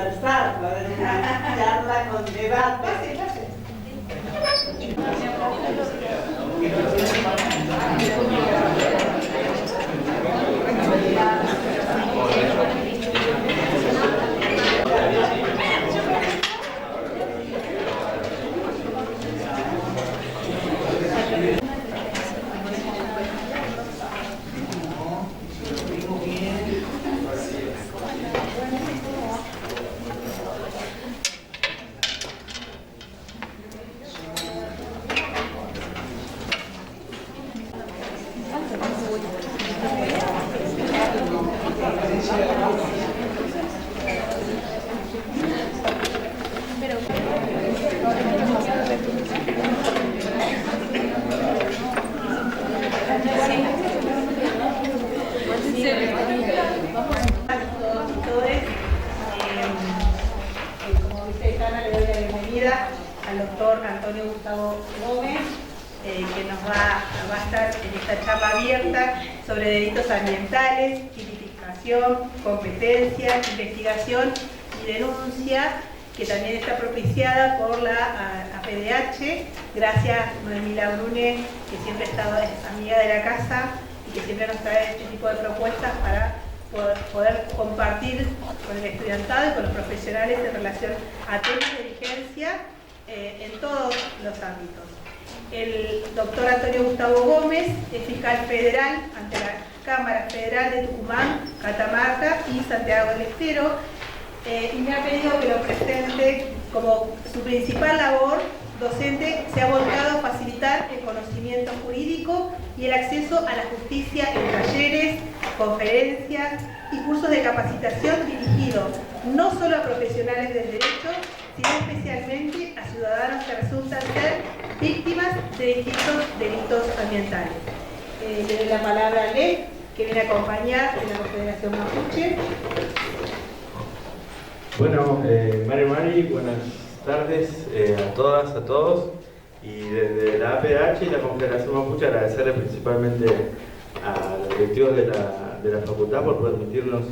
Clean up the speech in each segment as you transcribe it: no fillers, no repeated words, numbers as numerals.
conversar, para una charla con debate. Al doctor Antonio Gustavo Gómez, que nos va a estar en esta charla abierta sobre delitos ambientales, tipificación, competencia, investigación y denuncia, que también está propiciada por la APDH, gracias a Noemila Brune, que siempre ha estado amiga de la casa y que siempre nos trae este tipo de propuestas para poder compartir con el estudiantado y con los profesionales en relación a temas de vigencia en todos los ámbitos. El doctor Antonio Gustavo Gómez es fiscal federal ante la Cámara Federal de Tucumán, Catamarca y Santiago del Estero, y me ha pedido que lo presente como su principal labor docente. Se ha volcado a facilitar el conocimiento jurídico y el acceso a la justicia en talleres, conferencias y cursos de capacitación dirigidos no solo a profesionales del derecho, sino especialmente a ciudadanos que resultan ser víctimas de distintos delitos ambientales. Le doy la palabra a Lev, que viene a acompañar de la Confederación Mapuche. Bueno, Mari, buenas tardes a todas, a todos. Y desde la APH y la Confederación Mapuche agradecerle principalmente a los directivos de la facultad por permitirnos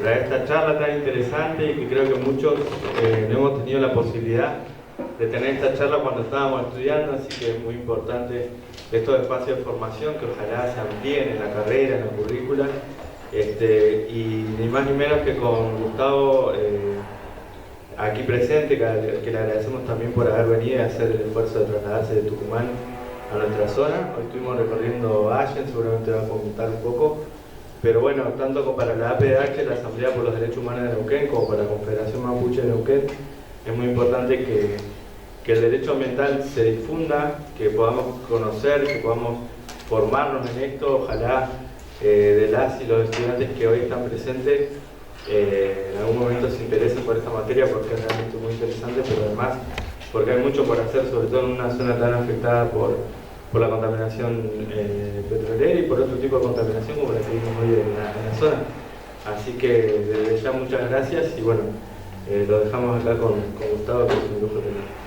traer esta charla tan interesante, y que creo que muchos no hemos tenido la posibilidad de tener esta charla cuando estábamos estudiando, así que es muy importante estos espacios de formación que ojalá se amplíen en la carrera, en la currícula, y ni más ni menos que con Gustavo aquí presente, que le agradecemos también por haber venido y hacer el esfuerzo de trasladarse de Tucumán a nuestra zona. Hoy estuvimos recorriendo Allen, seguramente va a comentar un poco. Pero bueno, tanto como para la APDH, la Asamblea por los Derechos Humanos de Neuquén, como para la Confederación Mapuche de Neuquén, es muy importante que el derecho ambiental se difunda, que podamos conocer, que podamos formarnos en esto. Ojalá de las y los estudiantes que hoy están presentes en algún momento se interesen por esta materia, porque es realmente muy interesante, pero además porque hay mucho por hacer, sobre todo en una zona tan afectada por la contaminación petrolera y por otro tipo de contaminación como la que vimos hoy en la zona. Así que desde ya muchas gracias, y bueno, lo dejamos acá con Gustavo, que es un lujo tener.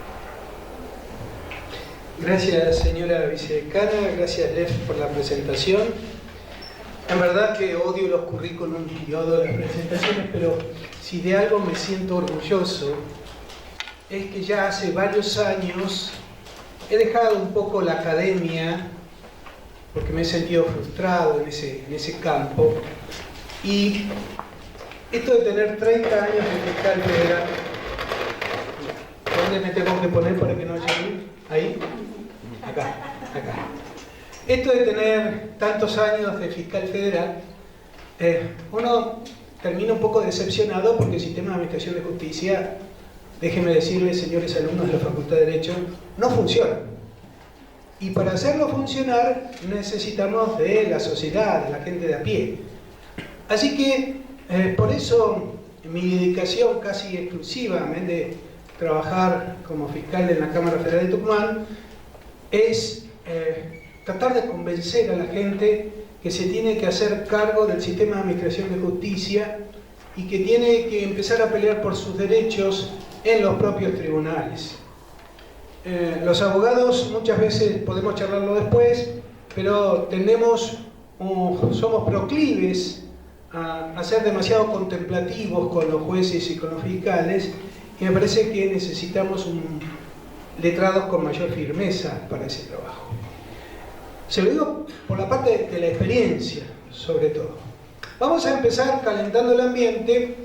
Gracias, señora vicedecana, gracias Lev por la presentación. En verdad que odio los currículums y odio las presentaciones, pero si de algo me siento orgulloso es que ya hace varios años he dejado un poco la academia porque me he sentido frustrado en ese campo, y esto de tener 30 años de fiscal federal, ¿dónde me tengo que poner para que no llegue? ¿Ahí? Acá. Esto de tener tantos años de fiscal federal, uno termina un poco decepcionado porque el sistema de administración de justicia, déjenme decirles, señores alumnos de la Facultad de Derecho, no funciona. Y para hacerlo funcionar necesitamos de la sociedad, de la gente de a pie. Así que por eso mi dedicación casi exclusivamente de trabajar como fiscal en la Cámara Federal de Tucumán es tratar de convencer a la gente que se tiene que hacer cargo del sistema de administración de justicia y que tiene que empezar a pelear por sus derechos en los propios tribunales. Los abogados muchas veces podemos charlarlo después, pero somos proclives a ser demasiado contemplativos con los jueces y con los fiscales, y me parece que necesitamos letrados con mayor firmeza para ese trabajo. Se lo digo por la parte de la experiencia, sobre todo. Vamos a empezar calentando el ambiente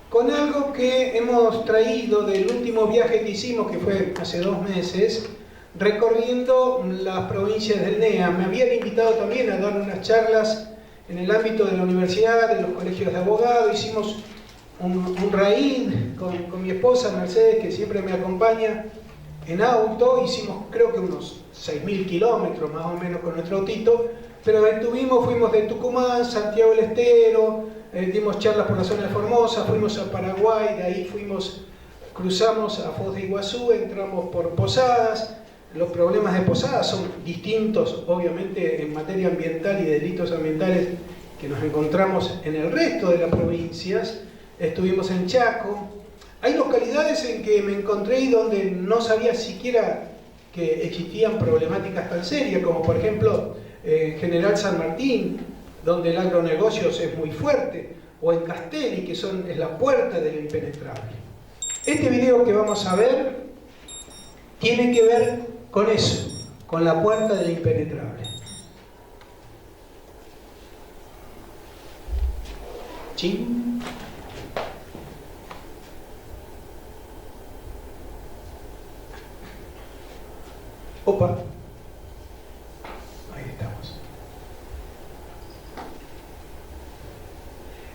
con algo que hemos traído del último viaje que hicimos, que fue hace 2 meses, recorriendo las provincias del NEA. Me habían invitado también a dar unas charlas en el ámbito de la universidad, de los colegios de abogados. Hicimos un raid con mi esposa Mercedes, que siempre me acompaña en auto. Hicimos creo que unos 6.000 kilómetros más o menos con nuestro autito, pero fuimos de Tucumán, Santiago del Estero, dimos charlas por la zona de Formosa, fuimos a Paraguay, de ahí cruzamos a Foz de Iguazú, entramos por Posadas. Los problemas de Posadas son distintos, obviamente, en materia ambiental y delitos ambientales que nos encontramos en el resto de las provincias. Estuvimos en Chaco. Hay localidades en que me encontré y donde no sabía siquiera que existían problemáticas tan serias, como por ejemplo General San Martín, donde el agronegocio es muy fuerte, o en Castelli, que es la puerta del impenetrable. Este video que vamos a ver tiene que ver con eso, con la puerta del impenetrable. ¿Sí? Opa. Ahí estamos.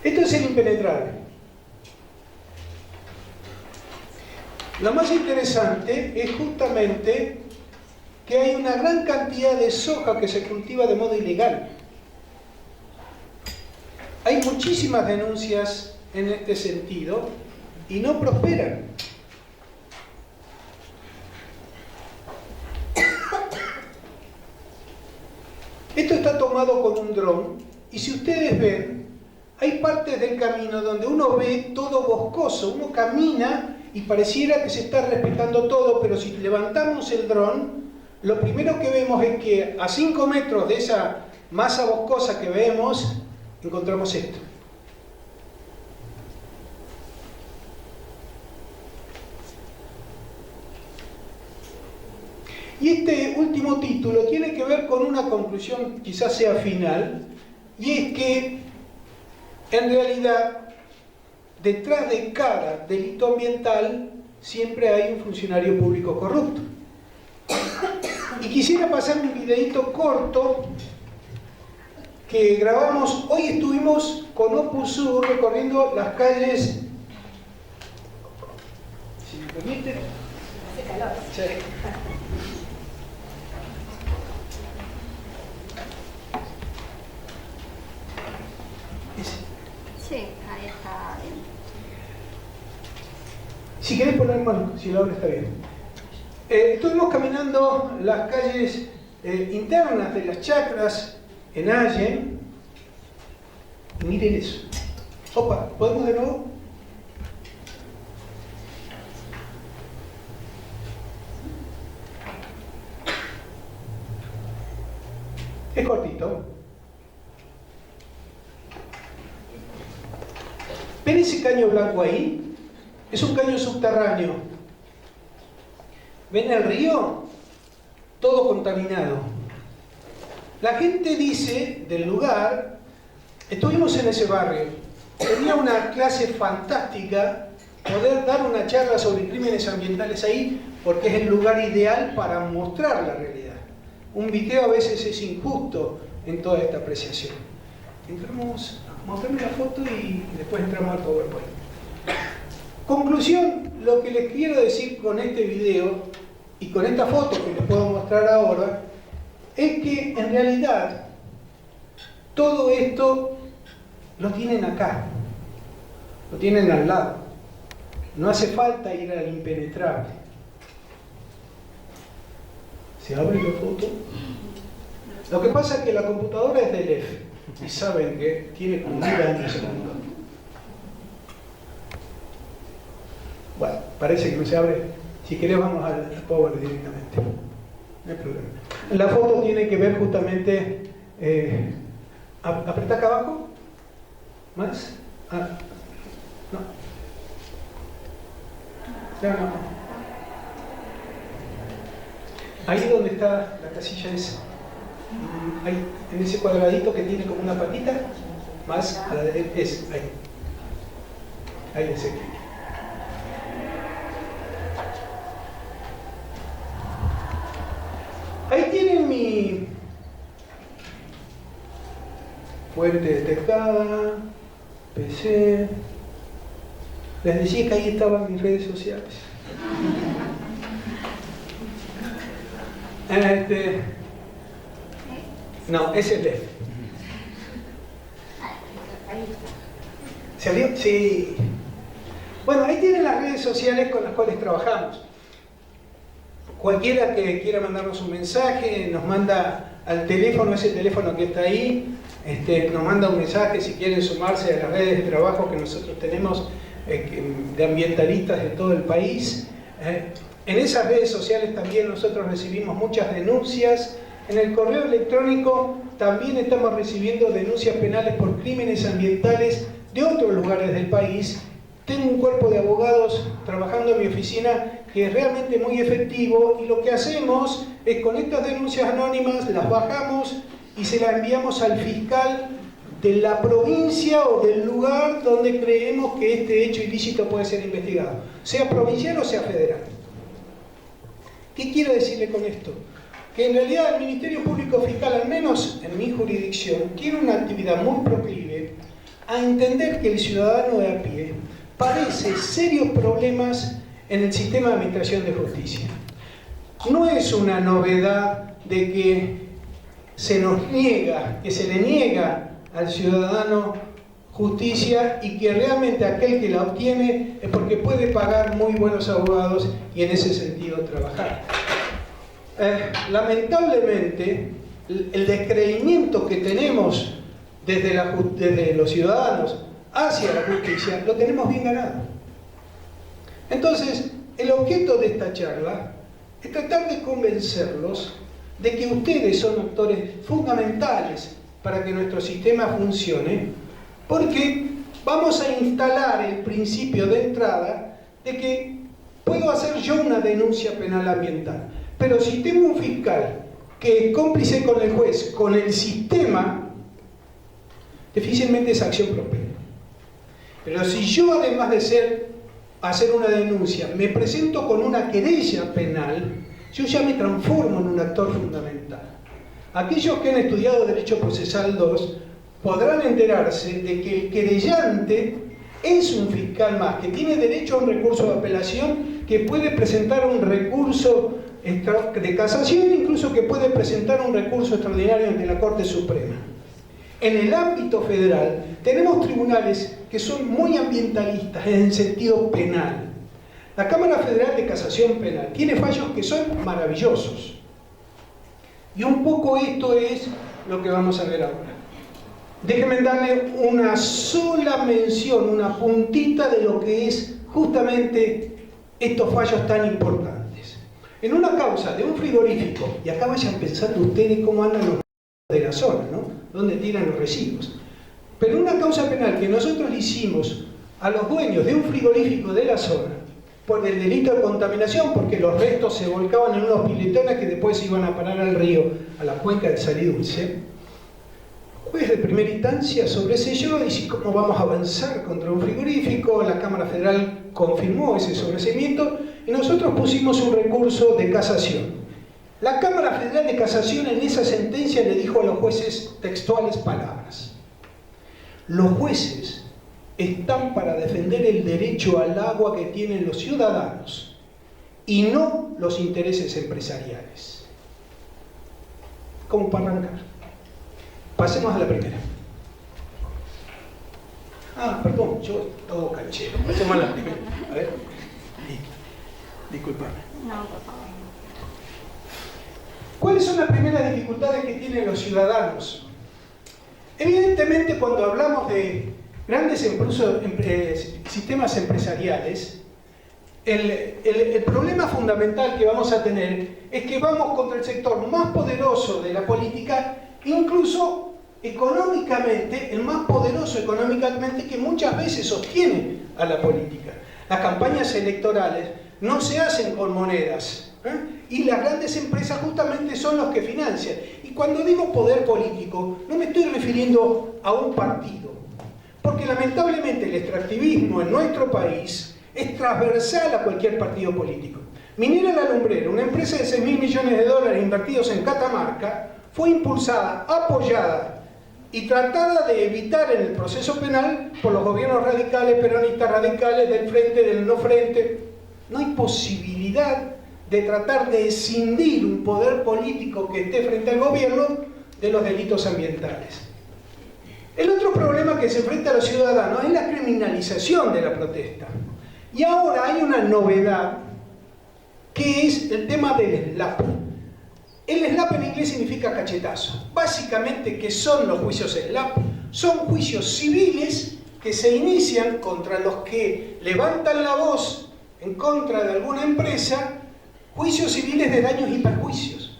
Esto es el impenetrable. Lo más interesante es justamente que hay una gran cantidad de soja que se cultiva de modo ilegal. Hay muchísimas denuncias en este sentido y no prosperan. Esto está tomado con un dron y si ustedes ven, hay partes del camino donde uno ve todo boscoso, uno camina y pareciera que se está respetando todo, pero si levantamos el dron, lo primero que vemos es que a 5 metros de esa masa boscosa que vemos, encontramos esto. Y este último título tiene que ver con una conclusión, quizás sea final, y es que en realidad detrás de cada delito ambiental siempre hay un funcionario público corrupto. Y quisiera pasar un videito corto que grabamos. Hoy estuvimos con Opus Sur recorriendo las calles. Si me permite. Hace calor. Sí. Sí, ahí está bien. Si querés poner mano, si la obra está bien. Estuvimos caminando las calles internas de las chacras en Allen. Y miren eso. Opa, ¿podemos de nuevo? Es cortito. ¿Ven ese caño blanco ahí? Es un caño subterráneo. ¿Ven el río? Todo contaminado. La gente dice del lugar, estuvimos en ese barrio, tenía una clase fantástica poder dar una charla sobre crímenes ambientales ahí, porque es el lugar ideal para mostrar la realidad. Un video a veces es injusto en toda esta apreciación. Entramos, mostrame la foto y después entramos al PowerPoint. Conclusión, lo que les quiero decir con este video y con esta foto que les puedo mostrar ahora, es que en realidad todo esto lo tienen acá, lo tienen al lado. No hace falta ir al impenetrable. ¿Se abre la foto? Lo que pasa es que la computadora es del F y saben que tiene como 1000 años en el mundo. Bueno, parece que no se abre. Si querés vamos al Power directamente. No hay problema. La foto tiene que ver justamente... ¿apretá acá abajo? ¿Más? Ah, no. No. Ahí donde está la casilla esa. Ahí, en ese cuadradito que tiene como una patita, más a la derecha, es ahí. Ahí ese clic. Ahí tienen mi fuente detectada, PC. Les decía que ahí estaban mis redes sociales. No, ese es LED. ¿Se abrió? Sí. Bueno, ahí tienen las redes sociales con las cuales trabajamos. Cualquiera que quiera mandarnos un mensaje, nos manda al teléfono, ese teléfono que está ahí, nos manda un mensaje si quieren sumarse a las redes de trabajo que nosotros tenemos de ambientalistas de todo el país. En esas redes sociales también nosotros recibimos muchas denuncias. En el correo electrónico también estamos recibiendo denuncias penales por crímenes ambientales de otros lugares del país. Tengo un cuerpo de abogados trabajando en mi oficina que es realmente muy efectivo, y lo que hacemos es con estas denuncias anónimas las bajamos y se las enviamos al fiscal de la provincia o del lugar donde creemos que este hecho ilícito puede ser investigado, sea provincial o sea federal. ¿Qué quiero decirle con esto? Que en realidad el Ministerio Público Fiscal, al menos en mi jurisdicción, tiene una actividad muy proclive a entender que el ciudadano de a pie padece serios problemas en el sistema de administración de justicia. No es una novedad de que se le niega al ciudadano justicia, y que realmente aquel que la obtiene es porque puede pagar muy buenos abogados y en ese sentido trabajar. Lamentablemente, el descreimiento que tenemos desde los ciudadanos hacia la justicia lo tenemos bien ganado. Entonces, el objeto de esta charla es tratar de convencerlos de que ustedes son actores fundamentales para que nuestro sistema funcione, porque vamos a instalar el principio de entrada de que puedo hacer yo una denuncia penal ambiental, pero si tengo un fiscal que es cómplice con el juez, con el sistema, difícilmente esa acción prospera. Pero si yo, además de hacer una denuncia, me presento con una querella penal, yo ya me transformo en un actor fundamental. Aquellos que han estudiado Derecho Procesal 2 podrán enterarse de que el querellante es un fiscal más, que tiene derecho a un recurso de apelación, que puede presentar un recurso de casación, incluso que puede presentar un recurso extraordinario ante la Corte Suprema. En el ámbito federal tenemos tribunales que son muy ambientalistas en el sentido penal. La Cámara Federal de Casación Penal tiene fallos que son maravillosos. Y un poco esto es lo que vamos a ver ahora. Déjenme darle una sola mención, una puntita de lo que es justamente estos fallos tan importantes. En una causa de un frigorífico, y acá vayan pensando ustedes cómo andan los de la zona, ¿no? Dónde tiran los residuos. Pero una causa penal que nosotros le hicimos a los dueños de un frigorífico de la zona por el delito de contaminación, porque los restos se volcaban en unos piletones que después se iban a parar al río, a la cuenca del Salidulce. Juez de primera instancia sobreseyó, dice cómo vamos a avanzar contra un frigorífico. La Cámara Federal confirmó ese sobreseimiento y nosotros pusimos un recurso de casación. La Cámara Federal de Casación en esa sentencia le dijo a los jueces textuales palabras: los jueces están para defender el derecho al agua que tienen los ciudadanos y no los intereses empresariales. Como para arrancar. Pasemos a la primera. Perdón, yo todo canchero. Pasemos a la primera. A ver. Disculpame. No, por favor. ¿Cuáles son las primeras dificultades que tienen los ciudadanos? Evidentemente, cuando hablamos de grandes sistemas empresariales, el problema fundamental que vamos a tener es que vamos contra el sector más poderoso de la política, incluso económicamente, el más poderoso económicamente, que muchas veces sostiene a la política. Las campañas electorales no se hacen con monedas, y las grandes empresas justamente son los que financian. Y cuando digo poder político, no me estoy refiriendo a un partido, porque lamentablemente el extractivismo en nuestro país es transversal a cualquier partido político. Minera La Lumbrera, una empresa de 6.000 millones de dólares invertidos en Catamarca, fue impulsada, apoyada y tratada de evitar en el proceso penal por los gobiernos radicales, peronistas radicales, del frente, del no frente. No hay posibilidad de tratar de escindir un poder político que esté frente al gobierno de los delitos ambientales. El otro problema que se enfrenta a los ciudadanos es la criminalización de la protesta. Y ahora hay una novedad, que es el tema del SLAPP. El SLAPP en inglés significa cachetazo. Básicamente, ¿qué son los juicios SLAPP? Son juicios civiles que se inician contra los que levantan la voz en contra de alguna empresa, juicios civiles de daños y perjuicios.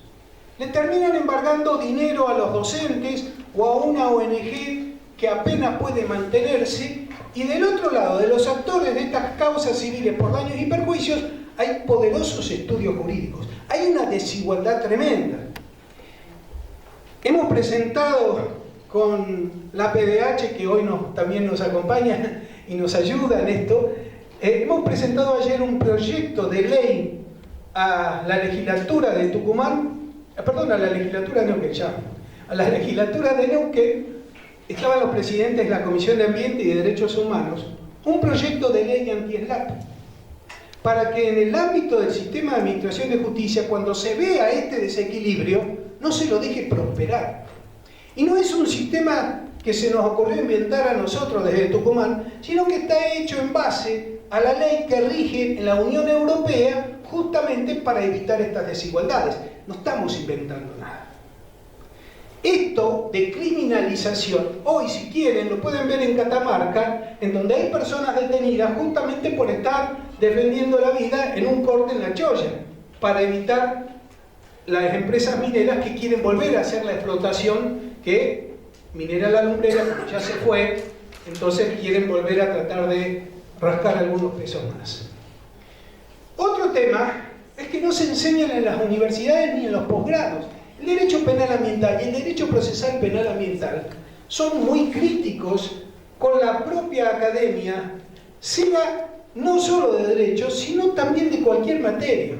Le terminan embargando dinero a los docentes o a una ONG que apenas puede mantenerse, y del otro lado, de los actores de estas causas civiles por daños y perjuicios, hay poderosos estudios jurídicos. Hay una desigualdad tremenda. Hemos presentado con la PDH, que hoy también nos acompaña y nos ayuda en esto, hemos presentado ayer un proyecto de ley a la legislatura de Tucumán, perdón, a la legislatura de Neuquén, ya. A la legislatura de Neuquén estaban los presidentes de la Comisión de Ambiente y de Derechos Humanos, un proyecto de ley anti-SLAPP, para que en el ámbito del sistema de administración de justicia, cuando se vea este desequilibrio, no se lo deje prosperar. Y no es un sistema que se nos ocurrió inventar a nosotros desde Tucumán, sino que está hecho en base a la ley que rige en la Unión Europea justamente para evitar estas desigualdades. No estamos inventando nada. Esto de criminalización, hoy si quieren lo pueden ver en Catamarca, en donde hay personas detenidas justamente por estar defendiendo la vida en un corte en La Choya, para evitar las empresas mineras que quieren volver a hacer la explotación que Minera La Lumbrera, como ya se fue, entonces quieren volver a tratar de rascar algunos pesos más. Otro tema es que no se enseñan en las universidades ni en los posgrados. El derecho penal ambiental y el derecho procesal penal ambiental son muy críticos con la propia academia, sea no solo de derecho, sino también de cualquier materia.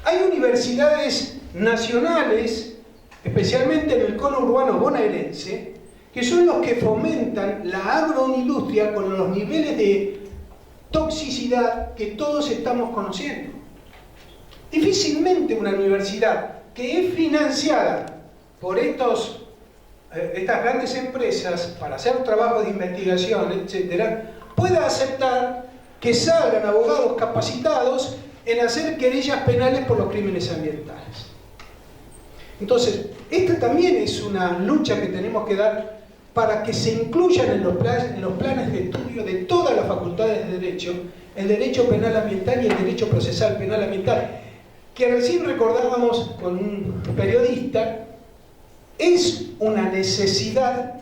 Hay universidades nacionales, especialmente en el cono urbano bonaerense, que son los que fomentan la agroindustria con los niveles de toxicidad que todos estamos conociendo. Difícilmente una universidad que es financiada por estas grandes empresas para hacer trabajos de investigación, etcétera, pueda aceptar que salgan abogados capacitados en hacer querellas penales por los crímenes ambientales. Entonces, esta también es una lucha que tenemos que dar para que se incluyan en los planes de estudio de todas las facultades de derecho, el derecho penal ambiental y el derecho procesal penal ambiental, que recién recordábamos con un periodista, es una necesidad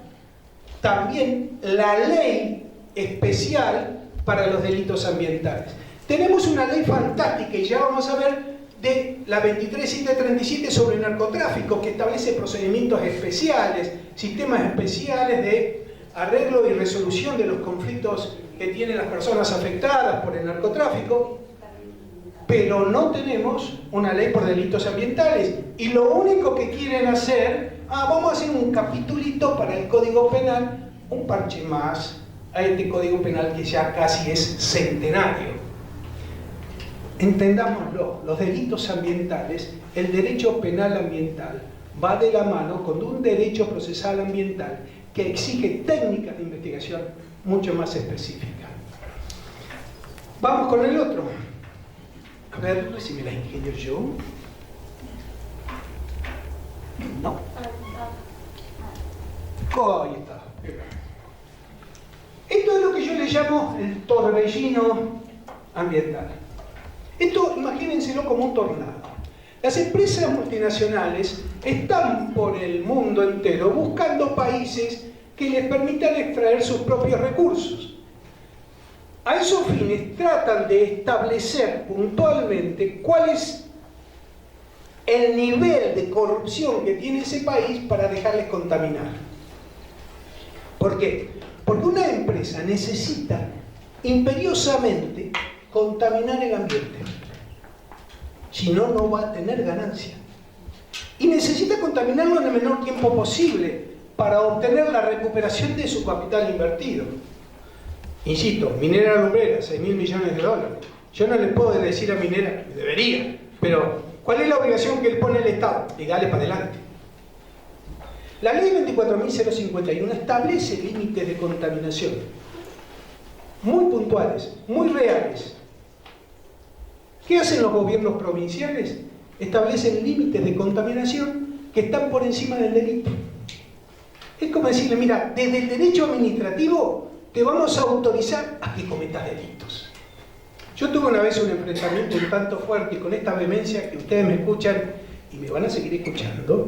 también la ley especial para los delitos ambientales. Tenemos una ley fantástica, y ya vamos a ver, de la 23737 sobre narcotráfico, que establece procedimientos especiales, sistemas especiales de arreglo y resolución de los conflictos que tienen las personas afectadas por el narcotráfico, pero no tenemos una ley por delitos ambientales. Y lo único que quieren hacer, vamos a hacer un capitulito para el Código Penal, un parche más a este Código Penal que ya casi es centenario. Entendámoslo, los delitos ambientales, el derecho penal ambiental va de la mano con un derecho procesal ambiental que exige técnicas de investigación mucho más específicas. Vamos con el otro. A ver si me la ingenio yo. No. Ahí está. Esto es lo que yo le llamo el torbellino ambiental. Esto, imagínenselo como un tornado. Las empresas multinacionales están por el mundo entero buscando países que les permitan extraer sus propios recursos. A esos fines tratan de establecer puntualmente cuál es el nivel de corrupción que tiene ese país para dejarles contaminar. ¿Por qué? Porque una empresa necesita imperiosamente contaminar el ambiente. Si no, no va a tener ganancia. Y necesita contaminarlo en el menor tiempo posible para obtener la recuperación de su capital invertido. Insisto, Minera Lumbrera, 6.000 millones de dólares. Yo no le puedo decir a Minera, debería, pero ¿cuál es la obligación que le pone el Estado? Dale para adelante. La ley 24.051 establece límites de contaminación muy puntuales, muy reales. ¿Qué hacen los gobiernos provinciales? Establecen límites de contaminación que están por encima del delito. Es como decirle, mira, desde el derecho administrativo te vamos a autorizar a que cometas delitos. Yo tuve una vez un enfrentamiento un tanto fuerte y con esta vehemencia que ustedes me escuchan y me van a seguir escuchando.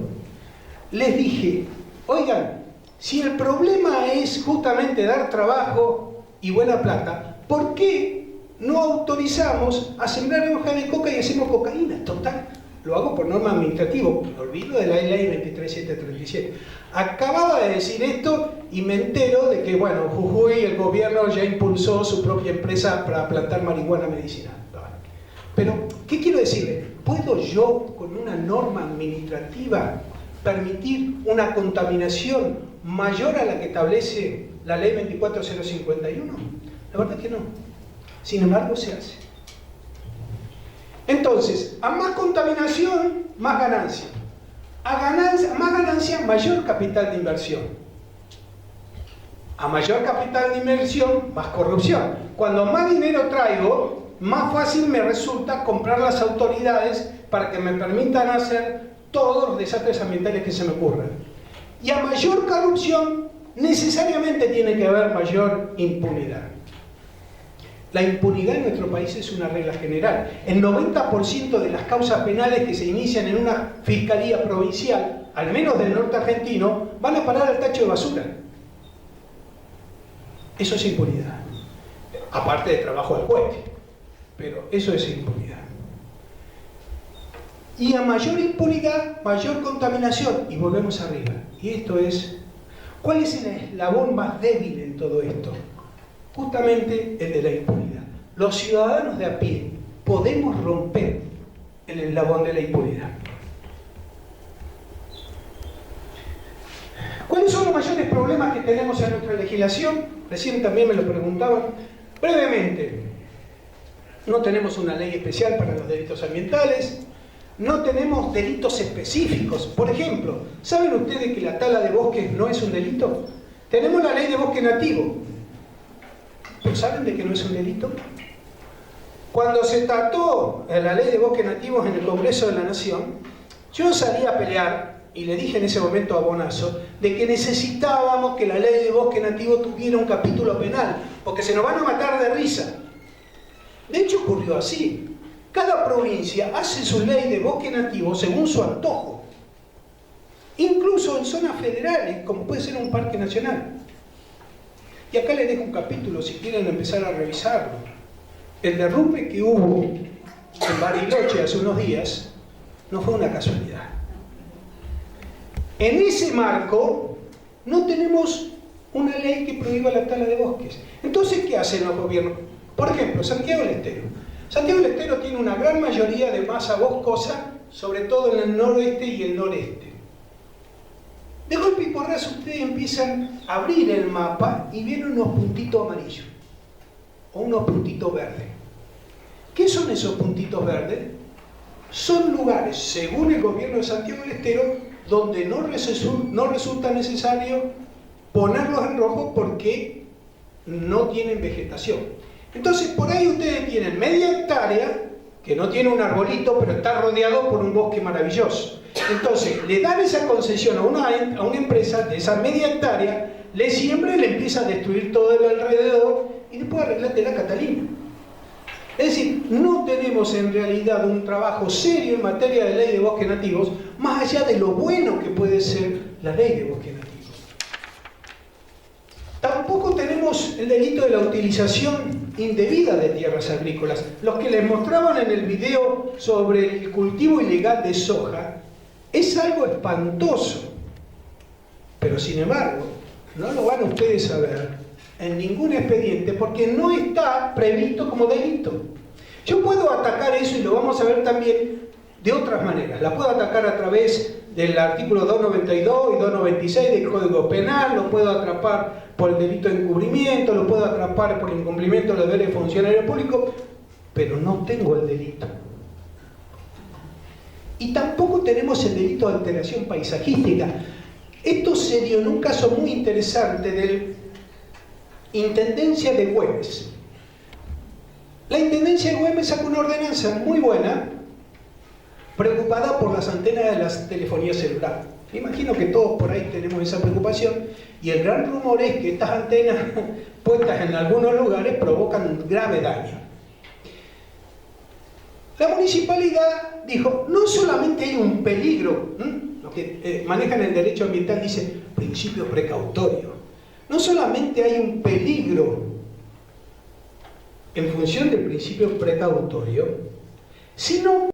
Les dije, oigan, si el problema es justamente dar trabajo y buena plata, ¿por qué no autorizamos a sembrar hoja de coca y hacemos cocaína? Total, lo hago por norma administrativa, me olvido de la ley 23737. Acababa de decir esto y me entero de que, bueno, Jujuy, el gobierno ya impulsó su propia empresa para plantar marihuana medicinal. Pero, ¿qué quiero decirle? ¿Puedo yo, con una norma administrativa, permitir una contaminación mayor a la que establece la ley 24051? La verdad que no. Sin embargo, se hace. Entonces, a más contaminación, más ganancia. A más ganancia, mayor capital de inversión. A mayor capital de inversión, más corrupción. Cuando más dinero traigo, más fácil me resulta comprar las autoridades para que me permitan hacer todos los desastres ambientales que se me ocurran. Y a mayor corrupción, necesariamente tiene que haber mayor impunidad. La impunidad en nuestro país es una regla general. El 90% de las causas penales que se inician en una fiscalía provincial, al menos del norte argentino, van a parar al tacho de basura. Eso es impunidad. Aparte del trabajo del juez. Pero eso es impunidad. Y a mayor impunidad, mayor contaminación. Y volvemos arriba. Y esto es... ¿Cuál es el eslabón más débil en todo esto? Justamente el de la impunidad. Los ciudadanos de a pie podemos romper el eslabón de la impunidad. ¿Cuáles son los mayores problemas que tenemos en nuestra legislación? Recién también me lo preguntaban. Brevemente, no tenemos una ley especial para los delitos ambientales, no tenemos delitos específicos. Por ejemplo, ¿saben ustedes que la tala de bosques no es un delito? Tenemos la ley de bosque nativo. ¿Pero saben de que no es un delito? Cuando se trató la ley de bosques nativos en el Congreso de la Nación, yo salí a pelear, y le dije en ese momento a Bonazo, de que necesitábamos que la ley de bosque nativo tuviera un capítulo penal, porque se nos van a matar de risa. De hecho ocurrió así. Cada provincia hace su ley de bosque nativo según su antojo. Incluso en zonas federales, como puede ser un parque nacional. Y acá les dejo un capítulo si quieren empezar a revisarlo. El derrumbe que hubo en Bariloche hace unos días no fue una casualidad. En ese marco no tenemos una ley que prohíba la tala de bosques. Entonces, ¿qué hacen los gobiernos? Por ejemplo, Santiago del Estero. Santiago del Estero tiene una gran mayoría de masa boscosa, sobre todo en el noroeste y el noreste. De golpe y porrazo ustedes empiezan a abrir el mapa y ven unos puntitos amarillos o unos puntitos verdes. ¿Qué son esos puntitos verdes? Son lugares, según el gobierno de Santiago del Estero, donde no resulta necesario ponerlos en rojo porque no tienen vegetación. Entonces por ahí ustedes tienen media hectárea que no tiene un arbolito pero está rodeado por un bosque maravilloso. Entonces le dan esa concesión a una empresa de esa media hectárea, le siembra y le empieza a destruir todo el alrededor y después arreglate la Catalina. Es decir, no tenemos en realidad un trabajo serio en materia de ley de bosques nativos, más allá de lo bueno que puede ser la ley de bosques nativos. Tampoco tenemos el delito de la utilización indebida de tierras agrícolas. Los que les mostraban en el video sobre el cultivo ilegal de soja es algo espantoso, pero sin embargo no lo van ustedes a ver en ningún expediente porque no está previsto como delito. Yo puedo atacar eso y lo vamos a ver también de otras maneras. La puedo atacar a través del artículo 292 y 296 del Código Penal, lo puedo atrapar por el delito de encubrimiento, lo puedo atrapar por incumplimiento de los deberes de funcionario público, pero no tengo el delito. Y tampoco tenemos el delito de alteración paisajística. Esto se dio en un caso muy interesante de la Intendencia de Güemes. La Intendencia de Güemes sacó una ordenanza muy buena, preocupada por las antenas de la telefonía celular. Me imagino que todos por ahí tenemos esa preocupación, y el gran rumor es que estas antenas puestas en algunos lugares provocan grave daño. La municipalidad dijo, no solamente hay un peligro, los que manejan el derecho ambiental dicen principio precautorio, no solamente hay un peligro en función del principio precautorio, sino,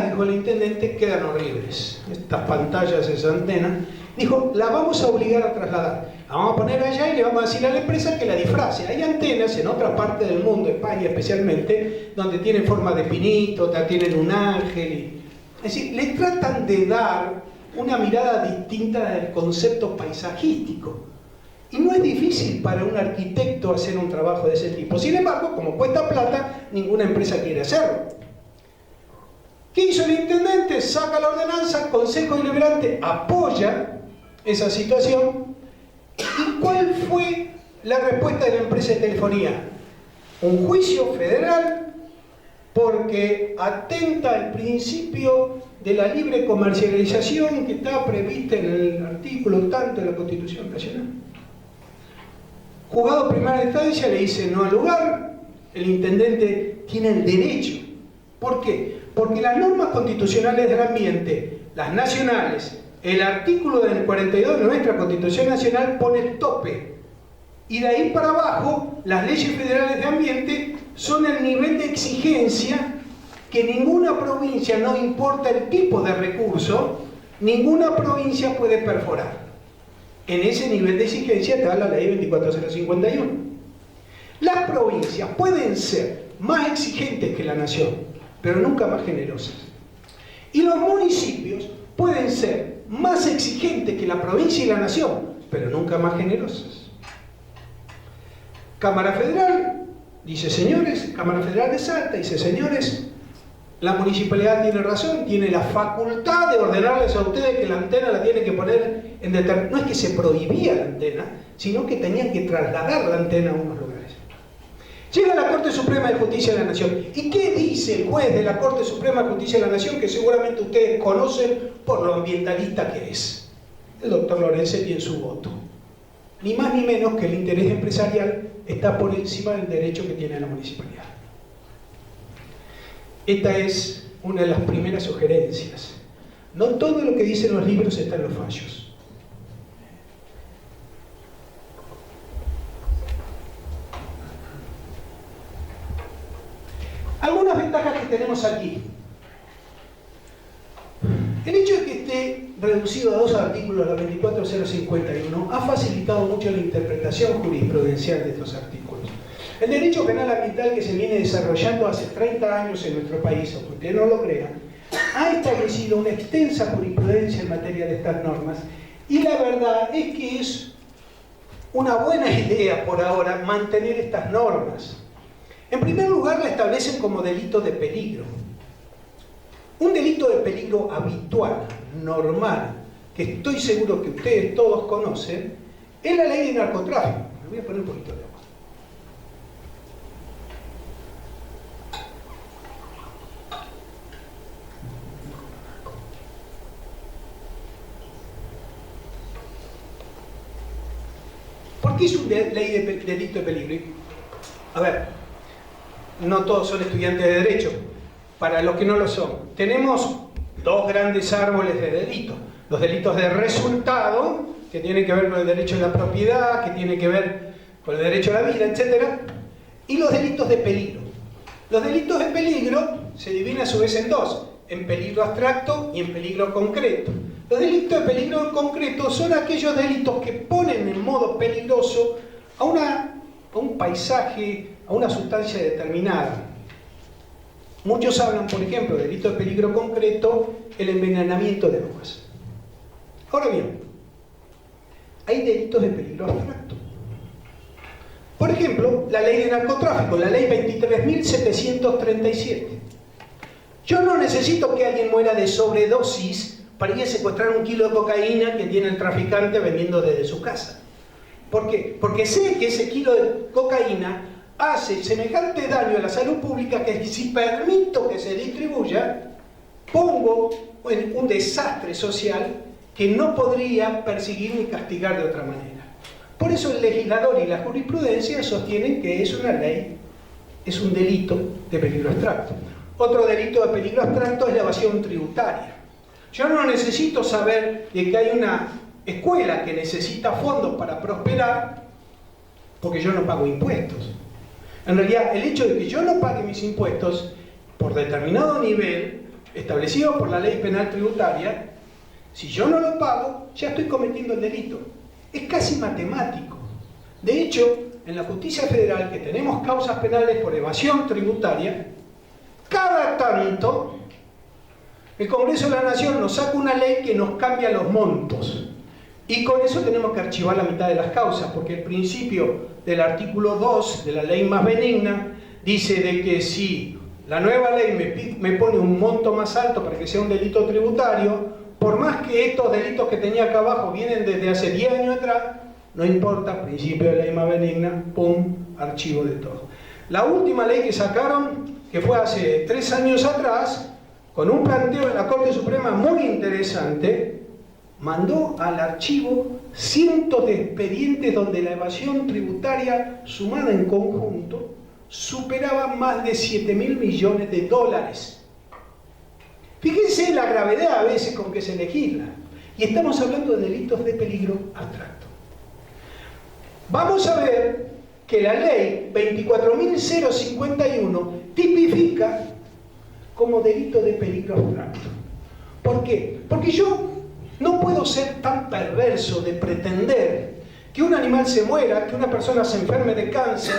dijo el intendente, quedan horribles. Estas pantallas, esa antena, dijo, la vamos a obligar a trasladar. La vamos a poner allá y le vamos a decir a la empresa que la disfrace. Hay antenas en otras partes del mundo, España especialmente, donde tienen forma de pinito, tienen un ángel. Es decir, le tratan de dar una mirada distinta del concepto paisajístico. Y no es difícil para un arquitecto hacer un trabajo de ese tipo. Sin embargo, como cuesta plata, ninguna empresa quiere hacerlo. ¿Qué hizo el intendente? Saca la ordenanza, el Consejo Deliberante apoya esa situación. ¿Y cuál fue la respuesta de la empresa de telefonía? Un juicio federal porque atenta al principio de la libre comercialización que está prevista en el artículo tanto de la Constitución Nacional. Juzgado de primera instancia le dice no al lugar, el intendente tiene el derecho. ¿Por qué? Porque las normas constitucionales del ambiente, las nacionales, el artículo del 42 de nuestra Constitución Nacional pone el tope. Y de ahí para abajo, las leyes federales de ambiente son el nivel de exigencia que ninguna provincia, no importa el tipo de recurso, ninguna provincia puede perforar. En ese nivel de exigencia está la ley 24051. Las provincias pueden ser más exigentes que la nación, pero nunca más generosas. Y los municipios pueden ser más exigentes que la provincia y la nación, pero nunca más generosas. Cámara Federal dice, señores, Cámara Federal de Salta dice, señores, la municipalidad tiene razón, tiene la facultad de ordenarles a ustedes que la antena la tienen que poner en determinado. No es que se prohibía la antena, sino que tenían que trasladar la antena a unos lugares. Llega la Corte Suprema de Justicia de la Nación. ¿Y qué dice el juez de la Corte Suprema de Justicia de la Nación, que seguramente ustedes conocen por lo ambientalista que es? El doctor Lorenzetti en su voto. Ni más ni menos que el interés empresarial está por encima del derecho que tiene la municipalidad. Esta es una de las primeras sugerencias. No todo lo que dicen los libros está en los fallos. Algunas ventajas que tenemos aquí. El hecho de que esté reducido a 2 artículos, la 24051, ha facilitado mucho la interpretación jurisprudencial de estos artículos. El derecho penal ambiental que se viene desarrollando hace 30 años en nuestro país, aunque usted no lo crea, ha establecido una extensa jurisprudencia en materia de estas normas, y la verdad es que es una buena idea por ahora mantener estas normas. En primer lugar, la establecen como delito de peligro. Un delito de peligro habitual, normal, que estoy seguro que ustedes todos conocen, es la ley de narcotráfico. Me voy a poner un poquito de agua. ¿Por qué es un delito de peligro? A ver, no todos son estudiantes de Derecho, para los que no lo son. Tenemos dos grandes árboles de delitos. Los delitos de resultado, que tienen que ver con el derecho a la propiedad, que tienen que ver con el derecho a la vida, etc. Y los delitos de peligro. Los delitos de peligro se dividen a su vez en dos, en peligro abstracto y en peligro concreto. Los delitos de peligro concreto son aquellos delitos que ponen en modo peligroso a un paisaje, a una sustancia determinada. Muchos hablan, por ejemplo, de delito de peligro concreto, el envenenamiento de aguas. Ahora bien, hay delitos de peligro abstracto. Por ejemplo, la ley de narcotráfico, la ley 23.737. Yo no necesito que alguien muera de sobredosis para ir a secuestrar 1 kilo de cocaína que tiene el traficante vendiendo desde su casa. ¿Por qué? Porque sé que ese kilo de cocaína hace semejante daño a la salud pública que si permito que se distribuya, pongo en un desastre social que no podría perseguir ni castigar de otra manera. Por eso el legislador y la jurisprudencia sostienen que es una ley, es un delito de peligro abstracto. Otro delito de peligro abstracto es la evasión tributaria. Yo no necesito saber de que hay una escuela que necesita fondos para prosperar porque yo no pago impuestos. En realidad, el hecho de que yo no pague mis impuestos por determinado nivel establecido por la ley penal tributaria, si yo no lo pago, ya estoy cometiendo el delito. Es casi matemático. De hecho, en la justicia federal, que tenemos causas penales por evasión tributaria, cada tanto el Congreso de la Nación nos saca una ley que nos cambia los montos. Y con eso tenemos que archivar la mitad de las causas, porque el principio del artículo 2 de la ley más benigna dice de que si la nueva ley me pone un monto más alto para que sea un delito tributario, por más que estos delitos que tenía acá abajo vienen desde hace 10 años atrás, no importa, principio de ley más benigna, pum, archivo de todo. La última ley que sacaron, que fue hace 3 años atrás, con un planteo de la Corte Suprema muy interesante, mandó al archivo cientos de expedientes donde la evasión tributaria sumada en conjunto superaba más de 7.000 millones de dólares. Fíjense la gravedad a veces con que se legisla. Y estamos hablando de delitos de peligro abstracto. Vamos a ver que la ley 24.051 tipifica como delito de peligro abstracto. ¿Por qué? Porque yo no puedo ser tan perverso de pretender que un animal se muera, que una persona se enferme de cáncer,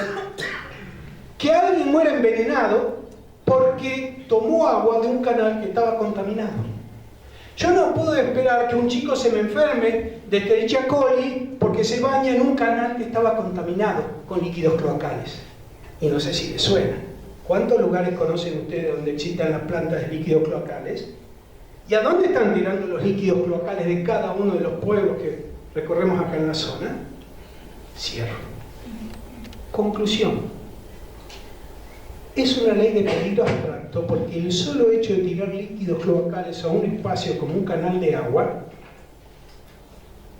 que alguien muera envenenado porque tomó agua de un canal que estaba contaminado. Yo no puedo esperar que un chico se me enferme de Escherichia coli porque se baña en un canal que estaba contaminado con líquidos cloacales. Y no sé si les suena. ¿Cuántos lugares conocen ustedes donde existan las plantas de líquidos cloacales? ¿Y a dónde están tirando los líquidos cloacales de cada uno de los pueblos que recorremos acá en la zona? Cierro. Conclusión. Es una ley de peligro abstracto porque el solo hecho de tirar líquidos cloacales a un espacio como un canal de agua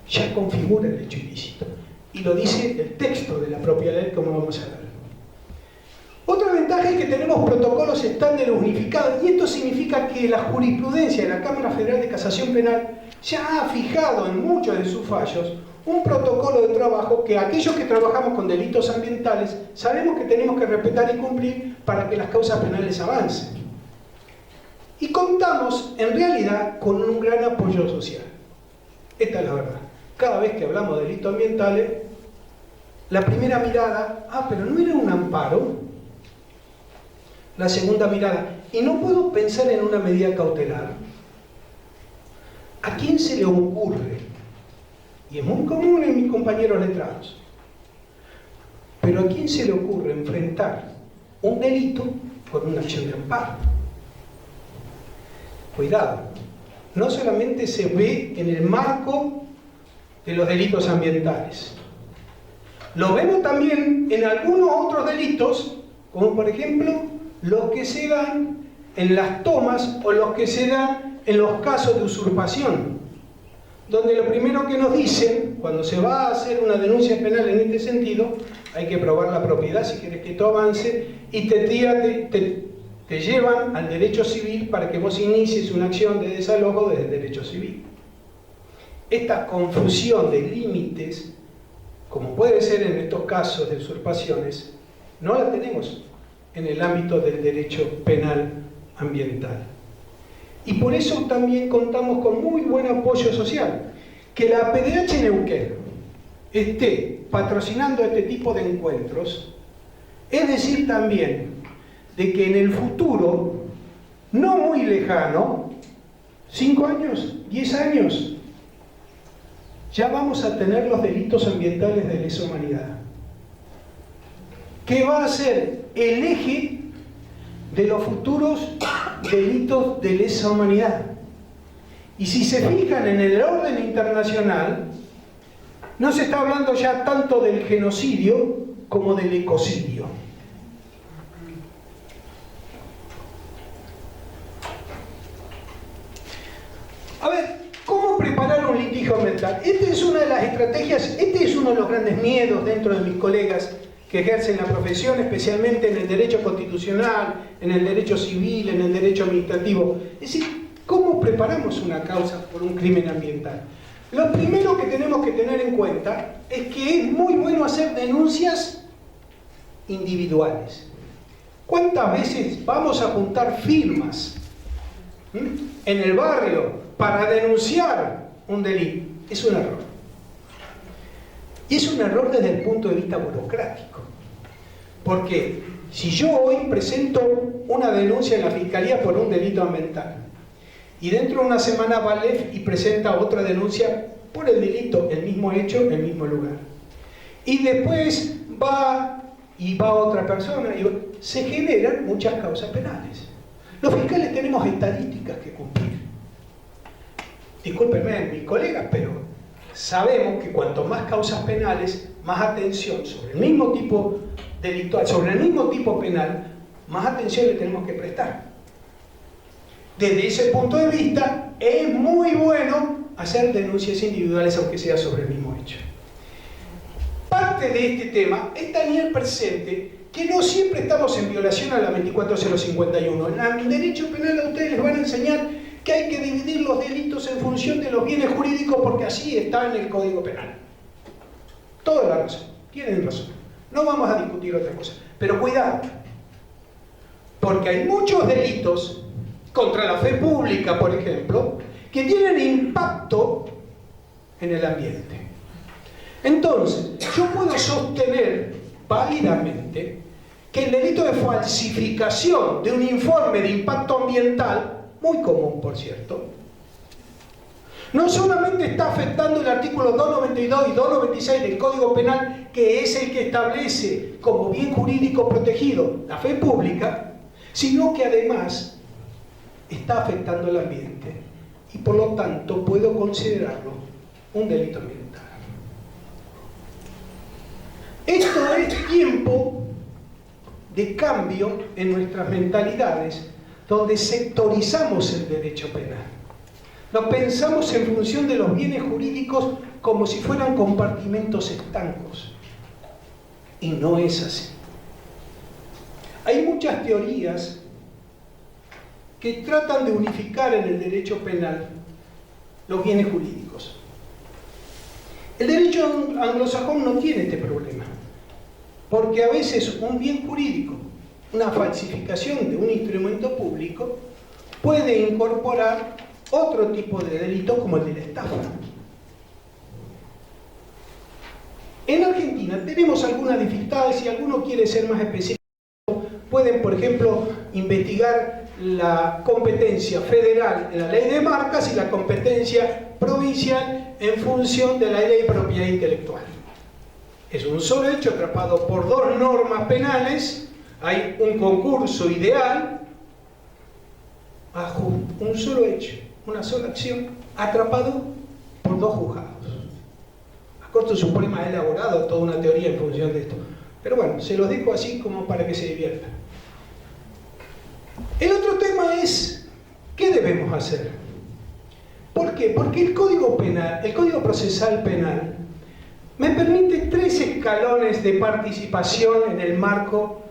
ya configura el hecho ilícito. Y lo dice el texto de la propia ley, como vamos a ver. Otra ventaja es que tenemos protocolos estándares unificados, y esto significa que la jurisprudencia de la Cámara Federal de Casación Penal ya ha fijado en muchos de sus fallos un protocolo de trabajo que aquellos que trabajamos con delitos ambientales sabemos que tenemos que respetar y cumplir para que las causas penales avancen. Y contamos, en realidad, con un gran apoyo social. Esta es la verdad. Cada vez que hablamos de delitos ambientales, la primera mirada, pero no era un amparo. La segunda mirada, y no puedo pensar en una medida cautelar. ¿A quién se le ocurre? Y es muy común en mis compañeros letrados. Pero ¿a quién se le ocurre enfrentar un delito con una acción de amparo? Cuidado, no solamente se ve en el marco de los delitos ambientales. Lo vemos también en algunos otros delitos, como por ejemplo los que se dan en las tomas o los que se dan en los casos de usurpación, donde lo primero que nos dicen, cuando se va a hacer una denuncia penal en este sentido, hay que probar la propiedad si quieres que esto avance, y te llevan al derecho civil para que vos inicies una acción de desalojo desde el derecho civil. Esta confusión de límites, como puede ser en estos casos de usurpaciones, no la tenemos en el ámbito del derecho penal ambiental. Y por eso también contamos con muy buen apoyo social. Que la APDH Neuquén esté patrocinando este tipo de encuentros, es decir también de que en el futuro, no muy lejano, 5 años, 10 años, ya vamos a tener los delitos ambientales de lesa humanidad, que va a ser el eje de los futuros delitos de lesa humanidad. Y si se fijan en el orden internacional, no se está hablando ya tanto del genocidio como del ecocidio. A ver, ¿cómo preparar un litigio ambiental? Esta es una de las estrategias, este es uno de los grandes miedos dentro de mis colegas que ejercen la profesión, especialmente en el derecho constitucional, en el derecho civil, en el derecho administrativo. Es decir, ¿cómo preparamos una causa por un crimen ambiental? Lo primero que tenemos que tener en cuenta es que es muy bueno hacer denuncias individuales. ¿Cuántas veces vamos a juntar firmas en el barrio para denunciar un delito? Es un error. Y es un error desde el punto de vista burocrático. Porque si yo hoy presento una denuncia en la Fiscalía por un delito ambiental, y dentro de una semana va Alef y presenta otra denuncia por el delito, el mismo hecho, el mismo lugar, y después va otra persona, y se generan muchas causas penales. Los fiscales tenemos estadísticas que cumplir. Discúlpenme, mis colegas, pero sabemos que cuanto más causas penales, más atención sobre el mismo tipo delictual, sobre el mismo tipo penal, más atención le tenemos que prestar. Desde ese punto de vista, es muy bueno hacer denuncias individuales, aunque sea sobre el mismo hecho. Parte de este tema es tener presente que no siempre estamos en violación a la 24051. En el derecho penal a ustedes les van a enseñar que hay que dividir los delitos en función de los bienes jurídicos porque así está en el Código Penal. Toda la razón, tienen razón. No vamos a discutir otra cosa. Pero cuidado, porque hay muchos delitos contra la fe pública, por ejemplo, que tienen impacto en el ambiente. Entonces, yo puedo sostener válidamente que el delito de falsificación de un informe de impacto ambiental, muy común por cierto, no solamente está afectando el artículo 292 y 296 del Código Penal, que es el que establece como bien jurídico protegido la fe pública, sino que además está afectando el ambiente y por lo tanto puedo considerarlo un delito ambiental. Esto es tiempo de cambio en nuestras mentalidades, donde sectorizamos el derecho penal. Lo pensamos en función de los bienes jurídicos como si fueran compartimentos estancos. Y no es así. Hay muchas teorías que tratan de unificar en el derecho penal los bienes jurídicos. El derecho anglosajón no tiene este problema, porque a veces un bien jurídico, una falsificación de un instrumento público, puede incorporar otro tipo de delito como el de la estafa. En Argentina tenemos algunas dificultades. Si alguno quiere ser más específico, pueden, por ejemplo, investigar la competencia federal en la ley de marcas y la competencia provincial en función de la ley de propiedad intelectual. Es un solo hecho atrapado por dos normas penales. Hay un concurso ideal bajo un solo hecho, una sola acción, atrapado por dos juzgados. La Corte Suprema ha elaborado toda una teoría en función de esto. Pero bueno, se los dejo así como para que se diviertan. El otro tema es, ¿qué debemos hacer? ¿Por qué? Porque el Código Penal, el Código Procesal Penal, me permite 3 escalones de participación en el marco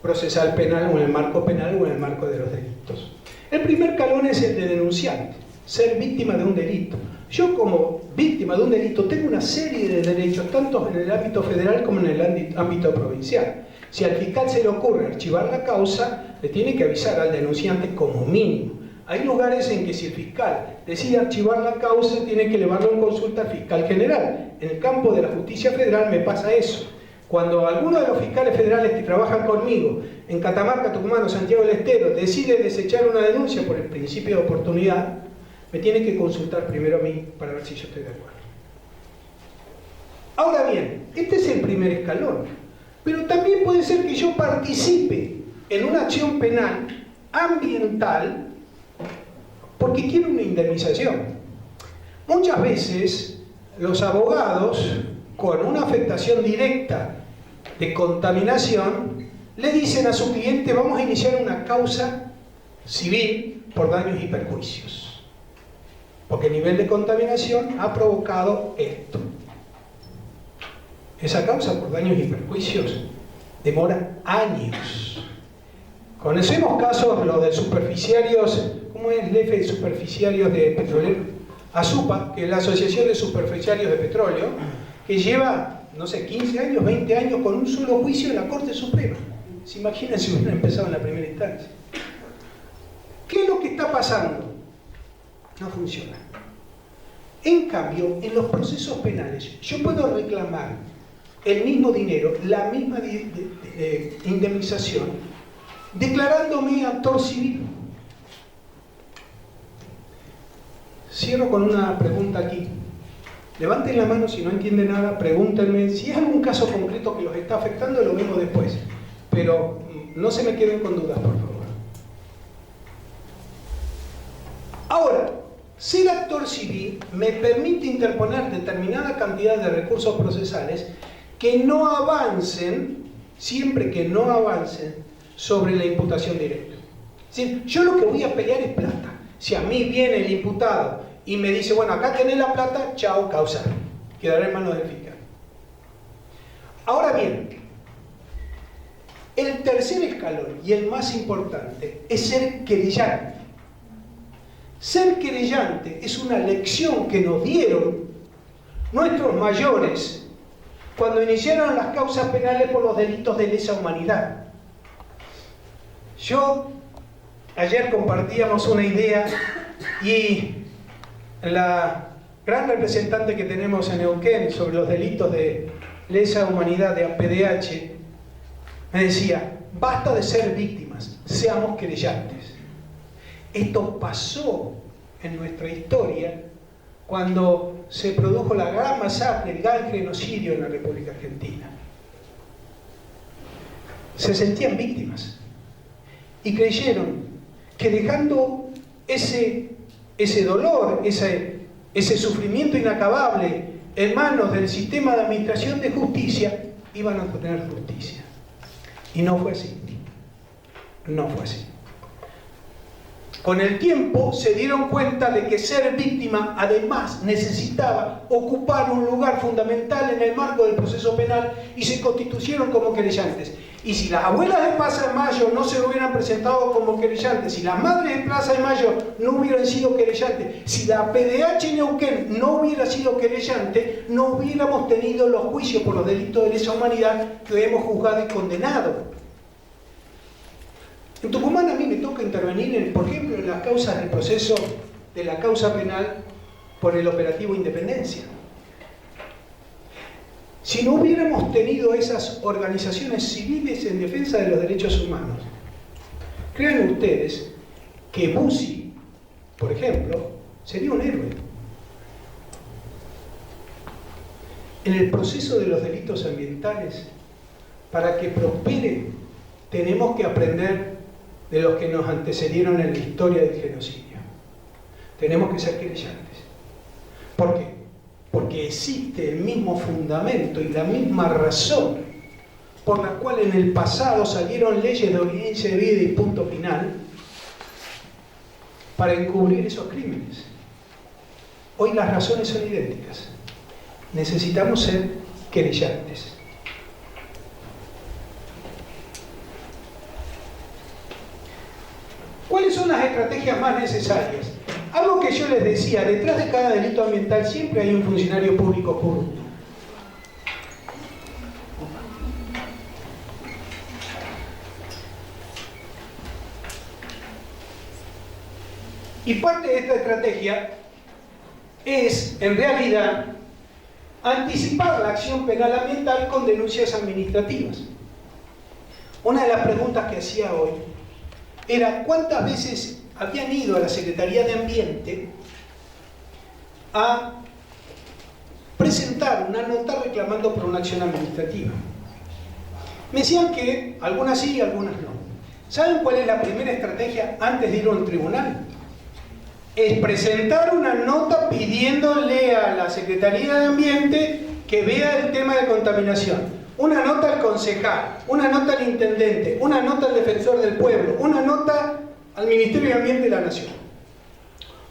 procesal penal, o en el marco penal, o en el marco de los delitos. El primer escalón es el de denunciante, ser víctima de un delito. Yo, como víctima de un delito, tengo una serie de derechos, tanto en el ámbito federal como en el ámbito provincial. Si al fiscal se le ocurre archivar la causa, le tiene que avisar al denunciante como mínimo. Hay lugares en que si el fiscal decide archivar la causa, tiene que elevarlo en consulta al fiscal general. En el campo de la justicia federal me pasa eso. Cuando alguno de los fiscales federales que trabajan conmigo en Catamarca, Tucumán o Santiago del Estero decide desechar una denuncia por el principio de oportunidad, me tiene que consultar primero a mí para ver si yo estoy de acuerdo. Ahora bien, este es el primer escalón, pero también puede ser que yo participe en una acción penal ambiental porque quiero una indemnización. Muchas veces los abogados, con una afectación directa de contaminación, le dicen a su cliente: vamos a iniciar una causa civil por daños y perjuicios, porque el nivel de contaminación ha provocado esto. Esa causa por daños y perjuicios demora años. Conocemos casos, los de superficiarios, ¿cómo es el jefe de superficiarios de petróleo? ASUPA, que es la Asociación de Superficiarios de Petróleo, que lleva, no sé, 15 años, 20 años con un solo juicio en la Corte Suprema. ¿Se imaginan si hubieran empezado en la primera instancia? ¿Qué es lo que está pasando? No funciona. En cambio, en los procesos penales, yo puedo reclamar el mismo dinero, la misma indemnización, declarándome actor civil. Cierro con una pregunta aquí. Levanten la mano si no entienden nada, pregúntenme. Si es algún caso concreto que los está afectando, lo vemos después. Pero no se me queden con dudas, por favor. Ahora, ser actor civil me permite interponer determinada cantidad de recursos procesales que no avancen, siempre que no avancen, sobre la imputación directa. Es decir, yo lo que voy a pelear es plata. Si a mí viene el imputado y me dice: bueno, acá tenés la plata, chao, causa, quedará en manos del fiscal. Ahora bien, el tercer escalón, y el más importante, es ser querellante. Ser querellante es una lección que nos dieron nuestros mayores cuando iniciaron las causas penales por los delitos de lesa humanidad. Ayer compartíamos una idea y la gran representante que tenemos en Neuquén sobre los delitos de lesa humanidad de APDH me decía: basta de ser víctimas, seamos querellantes. Esto pasó en nuestra historia cuando se produjo la gran masacre, el gran genocidio en la República Argentina. Se sentían víctimas y creyeron que dejando ese dolor, ese sufrimiento inacabable en manos del sistema de administración de justicia, iban a obtener justicia. Y no fue así. No fue así. Con el tiempo se dieron cuenta de que ser víctima además necesitaba ocupar un lugar fundamental en el marco del proceso penal y se constituyeron como querellantes. Y si las abuelas de Plaza de Mayo no se hubieran presentado como querellantes, si las madres de Plaza de Mayo no hubieran sido querellantes, si la PDH Neuquén no hubiera sido querellante, no hubiéramos tenido los juicios por los delitos de lesa humanidad que hemos juzgado y condenado. En Tucumán a mí me toca intervenir, por ejemplo, en las causas del proceso de la causa penal por el operativo Independencia. Si no hubiéramos tenido esas organizaciones civiles en defensa de los derechos humanos, crean ustedes que Bussi, por ejemplo, sería un héroe. En el proceso de los delitos ambientales, para que prospere, tenemos que aprender de los que nos antecedieron en la historia del genocidio. Tenemos que ser querellantes. ¿Por qué? Porque existe el mismo fundamento y la misma razón por la cual en el pasado salieron leyes de audiencia de vida y punto final para encubrir esos crímenes. Hoy las razones son idénticas. Necesitamos ser querellantes. ¿Cuáles son las estrategias más necesarias? Algo que yo les decía, detrás de cada delito ambiental siempre hay un funcionario público corrupto. Y parte de esta estrategia es, en realidad, anticipar la acción penal ambiental con denuncias administrativas. Una de las preguntas que hacía hoy era ¿cuántas veces habían ido a la Secretaría de Ambiente a presentar una nota reclamando por una acción administrativa? Me decían que algunas sí y algunas no. ¿Saben cuál es la primera estrategia antes de ir a un tribunal? Es presentar una nota pidiéndole a la Secretaría de Ambiente que vea el tema de contaminación. Una nota al concejal, una nota al intendente, una nota al defensor del pueblo, una nota al Ministerio de Ambiente de la Nación.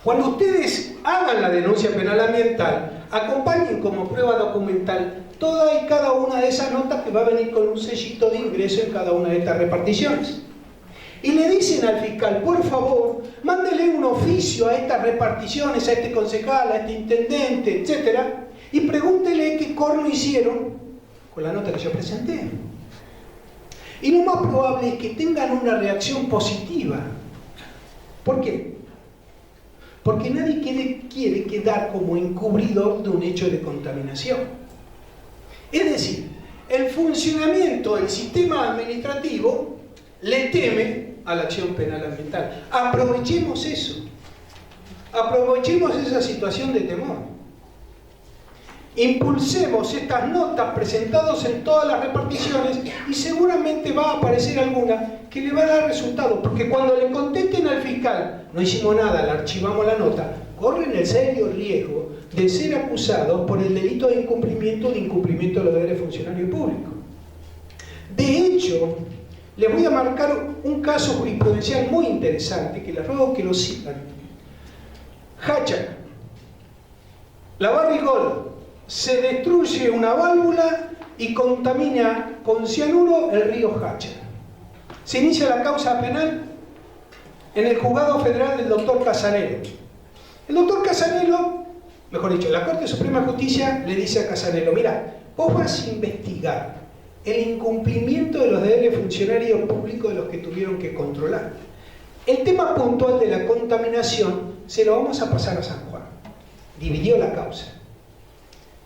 Cuando ustedes hagan la denuncia penal ambiental, acompañen como prueba documental toda y cada una de esas notas que va a venir con un sellito de ingreso en cada una de estas reparticiones. Y le dicen al fiscal, por favor, mándele un oficio a estas reparticiones, a este concejal, a este intendente, etc. Y pregúntele qué corno hicieron con la nota que yo presenté. Y lo más probable es que tengan una reacción positiva. ¿Por qué? Porque nadie quiere quedar como encubridor de un hecho de contaminación. Es decir, el funcionamiento del sistema administrativo le teme a la acción penal ambiental. Aprovechemos eso. Aprovechemos esa situación de temor. Impulsemos estas notas presentadas en todas las reparticiones y seguramente va a aparecer alguna que le va a dar resultado, porque cuando le contesten al fiscal no hicimos nada, le archivamos la nota, corren el serio riesgo de ser acusados por el delito de incumplimiento de los deberes de funcionario público. De hecho, les voy a marcar un caso jurisprudencial muy interesante que les ruego que lo sigan. Hacha, la Barrigol, se destruye una válvula y contamina con cianuro el río Hacha. Se inicia la causa penal en el juzgado federal del doctor Casanelo. El doctor Casanelo, mejor dicho, la Corte Suprema de Justicia le dice a Casanelo, mira, vos vas a investigar el incumplimiento de los deberes de funcionarios públicos de los que tuvieron que controlar. El tema puntual de la contaminación se lo vamos a pasar a San Juan. Dividió la causa.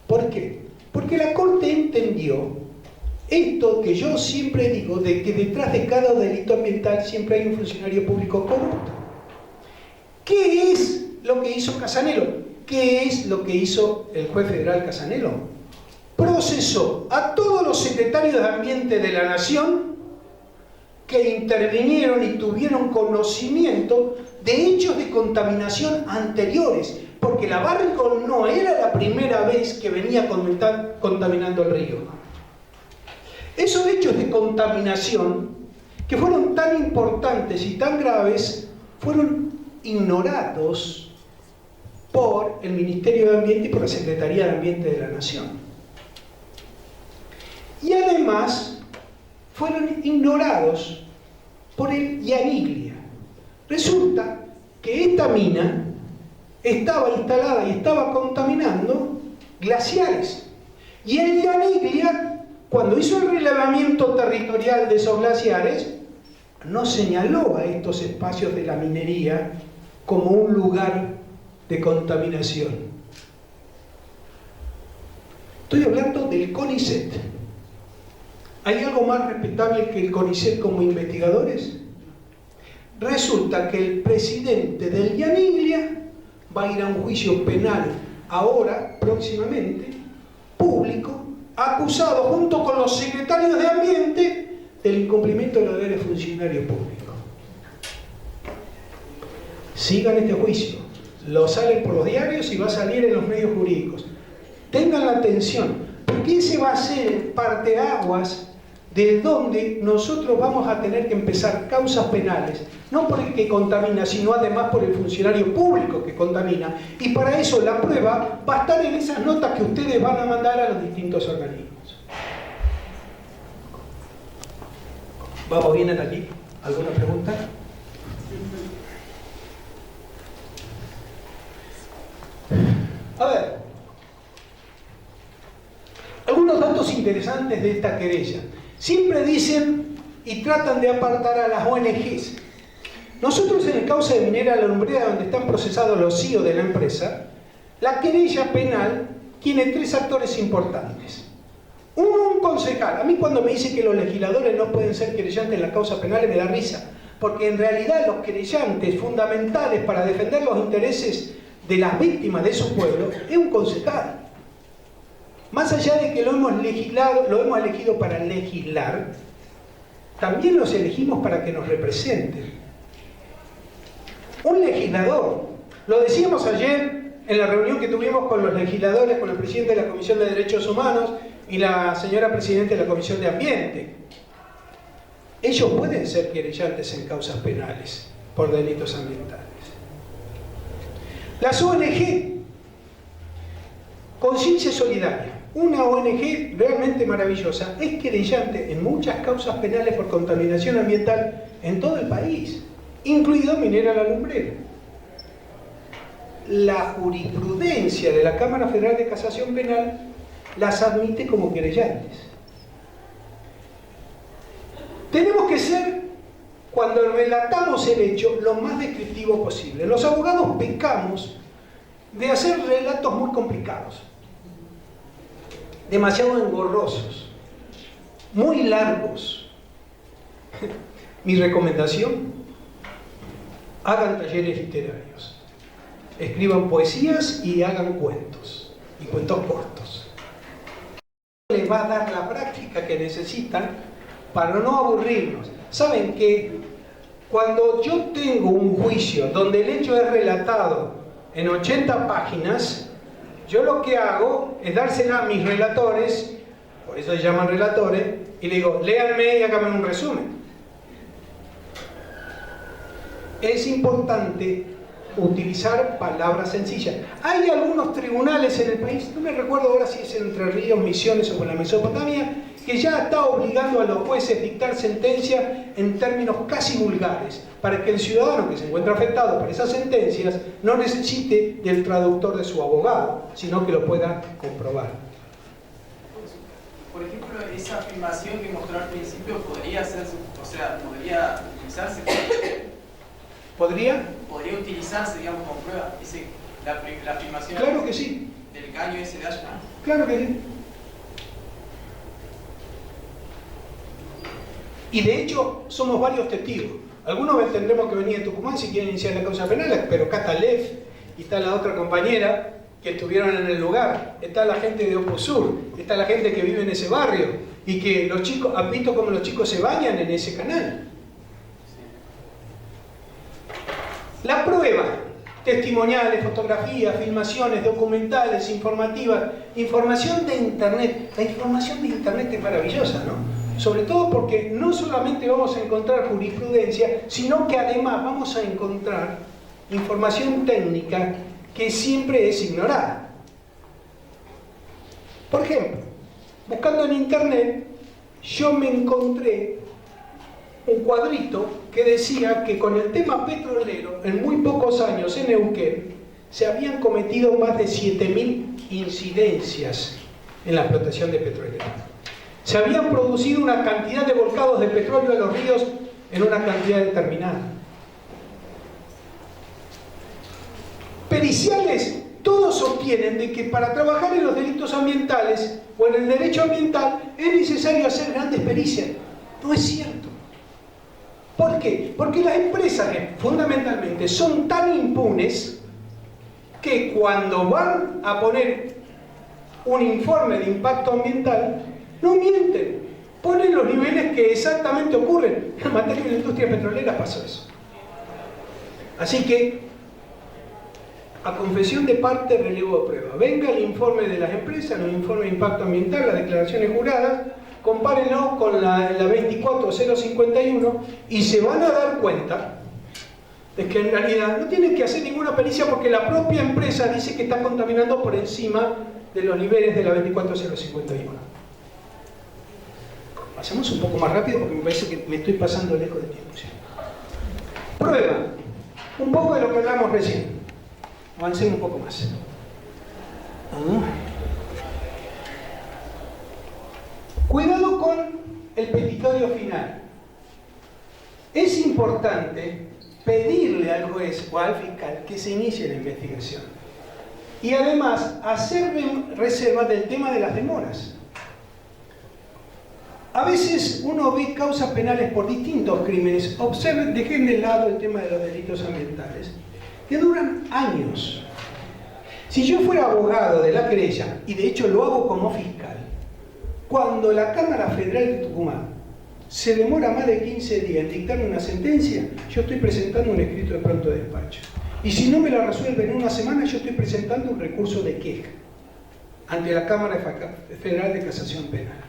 ¿Por qué? Porque la Corte entendió esto que yo siempre digo, de que detrás de cada delito ambiental siempre hay un funcionario público corrupto. ¿Qué es lo que hizo Casanelo? ¿Qué es lo que hizo el juez federal Casanelo? Procesó a todos los secretarios de Ambiente de la Nación que intervinieron y tuvieron conocimiento de hechos de contaminación anteriores, porque la Barrigol no era la primera vez que venía contaminando el río. Esos hechos de contaminación, que fueron tan importantes y tan graves, fueron ignorados por el Ministerio de Ambiente y por la Secretaría de Ambiente de la Nación. Y además, fueron ignorados por el Yaniglia. Resulta que esta mina estaba instalada y estaba contaminando glaciares. Y el Yaniglia, cuando hizo el relevamiento territorial de esos glaciares, no señaló a estos espacios de la minería como un lugar de contaminación. Estoy hablando del CONICET. ¿Hay algo más respetable que el CONICET como investigadores? Resulta que el presidente del Yaniglia va a ir a un juicio penal ahora, próximamente, público, acusado junto con los secretarios de Ambiente del incumplimiento de los deberes de funcionario público. Sigan este juicio, lo salen por los diarios y va a salir en los medios jurídicos. Tengan la atención, porque ese va a ser el parteaguas de donde nosotros vamos a tener que empezar causas penales, no por el que contamina, sino además por el funcionario público que contamina. Y para eso la prueba va a estar en esas notas que ustedes van a mandar a los distintos organismos. ¿Vamos bien hasta aquí? ¿Alguna pregunta? A ver, algunos datos interesantes de esta querella. Siempre dicen y tratan de apartar a las ONGs. Nosotros en el causa de Minera La Lumbrera, donde están procesados los CEO de la empresa, la querella penal tiene 3 actores importantes. Uno, un concejal. A mí cuando me dice que los legisladores no pueden ser querellantes en las causas penales me da risa, porque en realidad los querellantes fundamentales para defender los intereses de las víctimas de su pueblo es un concejal. Más allá de que lo hemos elegido para legislar, también los elegimos para que nos representen. Un legislador, lo decíamos ayer en la reunión que tuvimos con los legisladores, con el presidente de la Comisión de Derechos Humanos y la señora presidenta de la Comisión de Ambiente. Ellos pueden ser querellantes en causas penales por delitos ambientales. Las ONG, Conciencia Solidaria, una ONG realmente maravillosa, es querellante en muchas causas penales por contaminación ambiental en todo el país, incluido Minera La Lumbrera. La jurisprudencia de la Cámara Federal de Casación Penal las admite como querellantes. Tenemos que ser, cuando relatamos el hecho, lo más descriptivo posible. Los abogados pecamos de hacer relatos muy complicados, demasiado engorrosos, muy largos. Mi recomendación: hagan talleres literarios, escriban poesías y hagan cuentos, y cuentos cortos. Les va a dar la práctica que necesitan para no aburrirnos. Saben que cuando yo tengo un juicio donde el hecho es relatado en 80 páginas, yo lo que hago es dársela a mis relatores, por eso se llaman relatores, y le digo, léanme y háganme un resumen. Es importante utilizar palabras sencillas. Hay algunos tribunales en el país, no me recuerdo ahora si es Entre Ríos, Misiones o con la Mesopotamia, que ya está obligando a los jueces a dictar sentencia en términos casi vulgares, para que el ciudadano que se encuentra afectado por esas sentencias no necesite del traductor de su abogado, sino que lo pueda comprobar. Por ejemplo, esa afirmación que mostró al principio podría hacerse, o sea, podría utilizarse. ¿Podría? Podría utilizarse, digamos, como prueba. La afirmación. Claro que sí. Del caño ese de allá. Claro que sí. Y de hecho, somos varios testigos. Algunos tendremos que venir de Tucumán si quieren iniciar la causa penal, pero acá está Lef y está la otra compañera que estuvieron en el lugar. Está la gente de Opusur, está la gente que vive en ese barrio y que los chicos, han visto cómo los chicos se bañan en ese canal. La prueba, testimoniales, fotografías, filmaciones, documentales, informativas, información de Internet. La información de Internet es maravillosa, ¿no? Sobre todo porque no solamente vamos a encontrar jurisprudencia, sino que además vamos a encontrar información técnica que siempre es ignorada. Por ejemplo, buscando en Internet, yo me encontré un cuadrito que decía que con el tema petrolero, en muy pocos años en Neuquén, se habían cometido más de 7.000 incidencias en la explotación de petróleo. Se habían producido una cantidad de volcados de petróleo a los ríos en una cantidad determinada. Periciales, todos sostienen de que para trabajar en los delitos ambientales o en el derecho ambiental es necesario hacer grandes pericias. No es cierto. ¿Por qué? Porque las empresas fundamentalmente son tan impunes que cuando van a poner un informe de impacto ambiental, no mienten, ponen los niveles que exactamente ocurren. En materia de la industria petrolera pasó eso. Así que, a confesión de parte, relevo de prueba. Venga el informe de las empresas, el informe de impacto ambiental, las declaraciones juradas, compárenlo con la 24051 y se van a dar cuenta de que en realidad no tienen que hacer ninguna pericia porque la propia empresa dice que está contaminando por encima de los niveles de la 24051. Pasemos un poco más rápido porque me parece que me estoy pasando lejos de tiempo. ¿Sí? Prueba un poco de lo que hablamos recién. Avancemos un poco más. Cuidado con el petitorio final. Es importante pedirle al juez o al fiscal que se inicie la investigación. Y además, hacer reserva del tema de las demoras. A veces uno ve causas penales por distintos crímenes. Observen, dejen de lado el tema de los delitos ambientales, que duran años. Si yo fuera abogado de la querella, y de hecho lo hago como fiscal, cuando la Cámara Federal de Tucumán se demora más de 15 días en dictar una sentencia, yo estoy presentando un escrito de pronto despacho. Y si no me la resuelven en una semana, yo estoy presentando un recurso de queja ante la Cámara Federal de Casación Penal.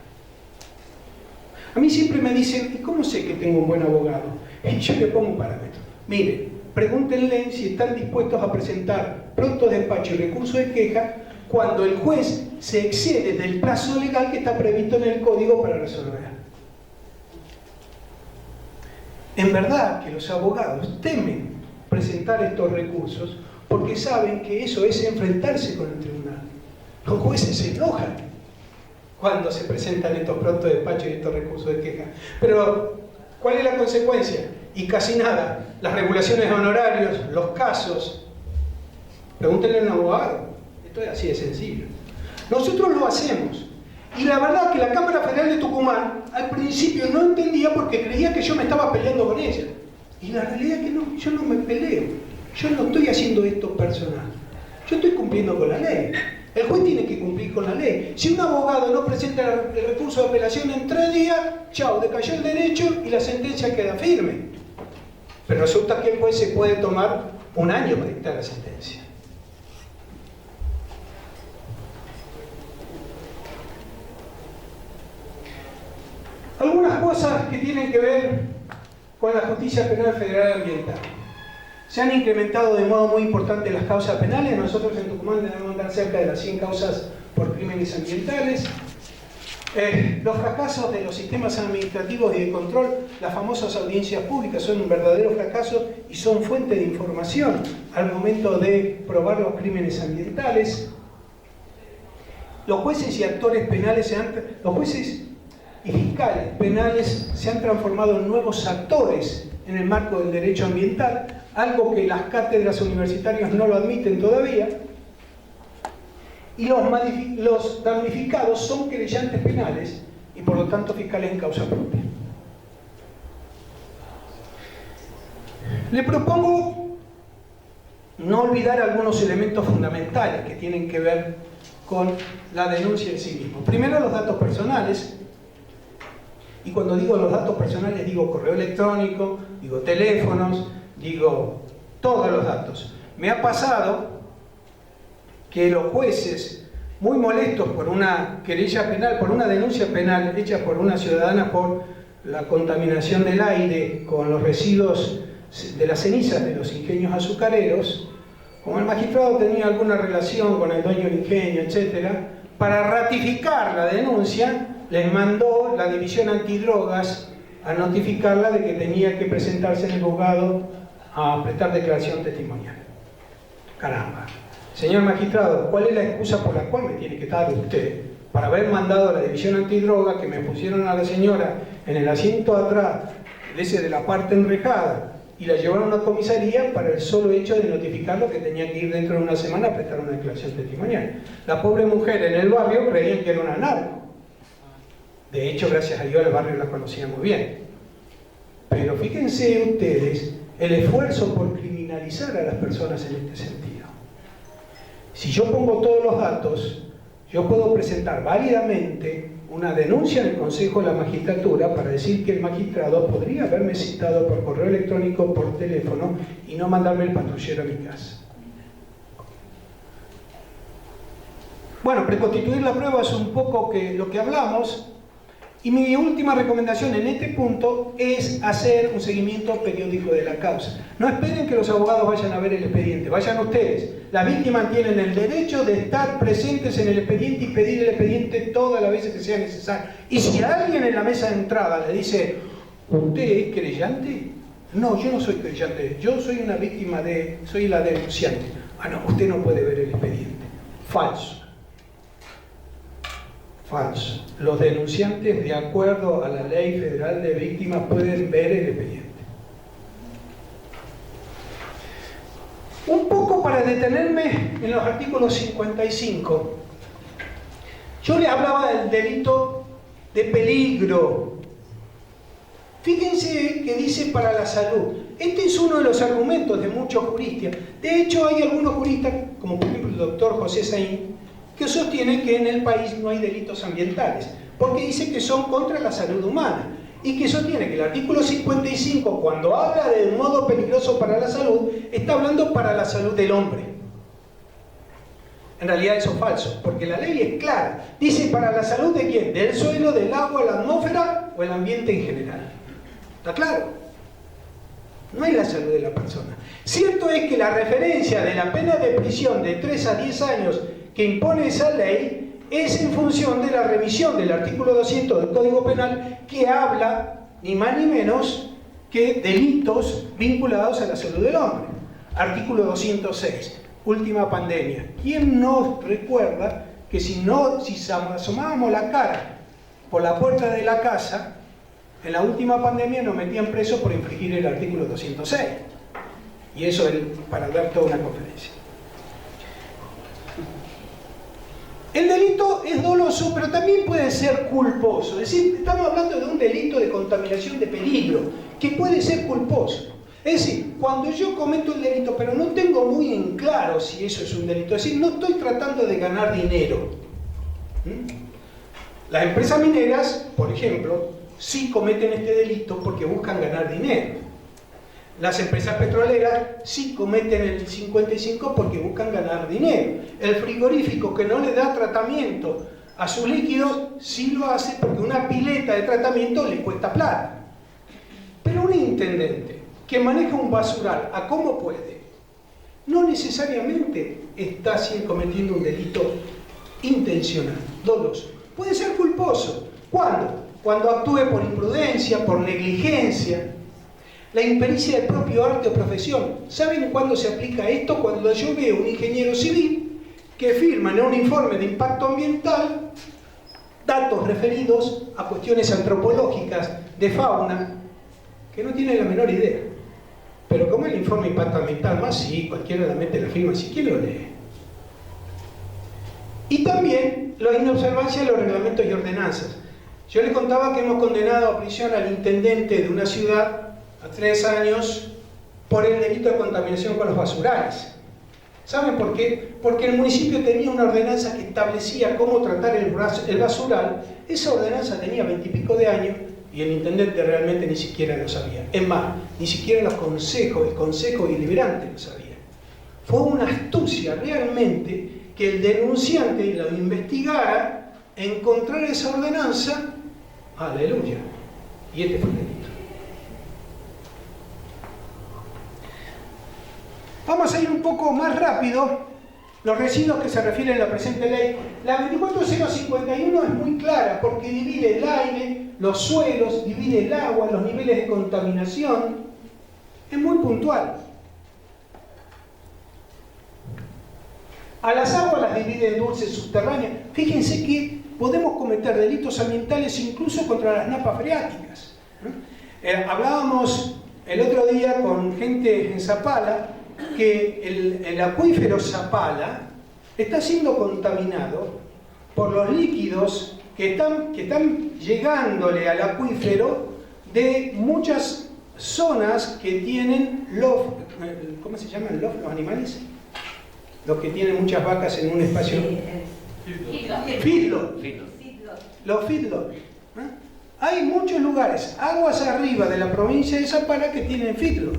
A mí siempre me dicen, ¿y cómo sé que tengo un buen abogado? Y yo le pongo un parámetro. Miren, pregúntenle si están dispuestos a presentar pronto despacho y recurso de queja cuando el juez se excede del plazo legal que está previsto en el código para resolver. En verdad que los abogados temen presentar estos recursos porque saben que eso es enfrentarse con el tribunal. Los jueces se enojan cuando se presentan estos pronto despachos y estos recursos de queja. Pero, ¿cuál es la consecuencia? Y casi nada. Las regulaciones de honorarios, los casos. Pregúntenle a un abogado. Esto es así de sencillo. Nosotros lo hacemos. Y la verdad que la Cámara Federal de Tucumán al principio no entendía porque creía que yo me estaba peleando con ella. Y la realidad es que no, yo no me peleo. Yo no estoy haciendo esto personal. Yo estoy cumpliendo con la ley. El juez tiene que cumplir con la ley. Si un abogado no presenta el recurso de apelación en 3 días, chao, decayó el derecho y la sentencia queda firme. Pero resulta que el juez se puede tomar un año para dictar la sentencia. Algunas cosas que tienen que ver con la justicia penal federal ambiental. Se han incrementado de modo muy importante las causas penales. Nosotros en Tucumán debemos dar cerca de las 100 causas por crímenes ambientales. Los fracasos de los sistemas administrativos y de control, las famosas audiencias públicas, son un verdadero fracaso y son fuente de información al momento de probar los crímenes ambientales. Los jueces y actores penales, los jueces y fiscales penales se han transformado en nuevos actores en el marco del derecho ambiental, algo que las cátedras universitarias no lo admiten todavía. Y los damnificados son querellantes penales y por lo tanto fiscales en causa propia. Le propongo no olvidar algunos elementos fundamentales que tienen que ver con la denuncia en sí mismo. Primero, los datos personales. Y cuando digo los datos personales, digo correo electrónico, digo teléfonos, digo todos los datos. Me ha pasado que los jueces, muy molestos por una querella penal, por una denuncia penal hecha por una ciudadana por la contaminación del aire con los residuos de las cenizas de los ingenios azucareros, como el magistrado tenía alguna relación con el dueño del ingenio, etc., para ratificar la denuncia, les mandó la división antidrogas a notificarla de que tenía que presentarse en el juzgado a prestar declaración testimonial. Caramba. Señor magistrado, ¿cuál es la excusa por la cual me tiene que dar usted para haber mandado a la división antidroga que me pusieron a la señora en el asiento atrás, de la parte enrejada, y la llevaron a una comisaría para el solo hecho de notificarlo que tenía que ir dentro de una semana a prestar una declaración testimonial? La pobre mujer en el barrio creía que era una narco. De hecho, gracias a Dios, el barrio la conocía muy bien. Pero fíjense ustedes el esfuerzo por criminalizar a las personas en este sentido. Si yo pongo todos los datos, yo puedo presentar válidamente una denuncia en el Consejo de la Magistratura para decir que el magistrado podría haberme citado por correo electrónico, por teléfono, y no mandarme el patrullero a mi casa. Bueno, preconstituir la prueba es un poco lo que hablamos. Y mi última recomendación en este punto es hacer un seguimiento periódico de la causa. No esperen que los abogados vayan a ver el expediente, vayan ustedes. Las víctimas tienen el derecho de estar presentes en el expediente y pedir el expediente todas las veces que sea necesario. Y si alguien en la mesa de entrada le dice, ¿usted es querellante? No, yo no soy querellante, yo soy una víctima soy la denunciante. Ah, no, usted no puede ver el expediente. Falso. Falso. Los denunciantes, de acuerdo a la Ley Federal de Víctimas, pueden ver el expediente. Un poco para detenerme en los artículos 55. Yo le hablaba del delito de peligro. Fíjense que dice para la salud. Este es uno de los argumentos de muchos juristas. De hecho, hay algunos juristas, como por ejemplo el doctor José Saín, que sostiene que en el país no hay delitos ambientales, porque dice que son contra la salud humana, y que sostiene que el artículo 55, cuando habla de un modo peligroso para la salud, está hablando para la salud del hombre. En realidad eso es falso, porque la ley es clara. Dice para la salud de quién, del suelo, del agua, la atmósfera o el ambiente en general. ¿Está claro? No es la salud de la persona. Cierto es que la referencia de la pena de prisión de 3 a 10 años que impone esa ley es en función de la revisión del artículo 200 del Código Penal, que habla ni más ni menos que delitos vinculados a la salud del hombre. Artículo 206, última pandemia. ¿Quién no recuerda que si asomábamos la cara por la puerta de la casa, en la última pandemia nos metían presos por infringir el artículo 206? Y eso es para dar toda una conferencia. El delito es doloso, pero también puede ser culposo. Es decir, estamos hablando de un delito de contaminación de peligro, que puede ser culposo. Es decir, cuando yo cometo el delito, pero no tengo muy en claro si eso es un delito, es decir, no estoy tratando de ganar dinero. Las empresas mineras, por ejemplo, sí cometen este delito porque buscan ganar dinero. Las empresas petroleras sí cometen el 55 porque buscan ganar dinero. El frigorífico que no le da tratamiento a sus líquidos sí lo hace porque una pileta de tratamiento le cuesta plata. Pero un intendente que maneja un basural a como puede, no necesariamente está cometiendo un delito intencional, doloso. Puede ser culposo. ¿Cuándo? Cuando actúe por imprudencia, por negligencia. La impericia del propio arte o profesión. ¿Saben cuándo se aplica esto? Cuando yo veo un ingeniero civil que firma en un informe de impacto ambiental datos referidos a cuestiones antropológicas, de fauna, que no tiene la menor idea. Pero como el informe de impacto ambiental, más sí, cualquiera la mete la firma, si quiere lo lee. Y también la inobservancia de los reglamentos y ordenanzas. Yo les contaba que hemos condenado a prisión al intendente de una ciudad a 3 años por el delito de contaminación con los basurales. ¿Saben por qué? Porque el municipio tenía una ordenanza que establecía cómo tratar el basural. Esa ordenanza tenía 20 y pico de años y el intendente realmente ni siquiera lo sabía. Es más, ni siquiera el consejo deliberante lo sabía. Fue una astucia realmente que el denunciante lo investigara, encontrar esa ordenanza, aleluya, y este fue el delito. Vamos a ir un poco más rápido. Los residuos que se refieren a la presente ley. La 24051 es muy clara porque divide el aire, los suelos, divide el agua, los niveles de contaminación. Es muy puntual. A las aguas las divide en dulces subterráneas. Fíjense que podemos cometer delitos ambientales incluso contra las napas freáticas. Hablábamos el otro día con gente en Zapala que el acuífero Zapala está siendo contaminado por los líquidos que están llegándole al acuífero de muchas zonas que tienen ¿cómo se llaman los animales? Los que tienen muchas vacas en un espacio. Feedlot. Los feedlot. Hay muchos lugares, aguas arriba de la provincia de Zapala, que tienen feedlot.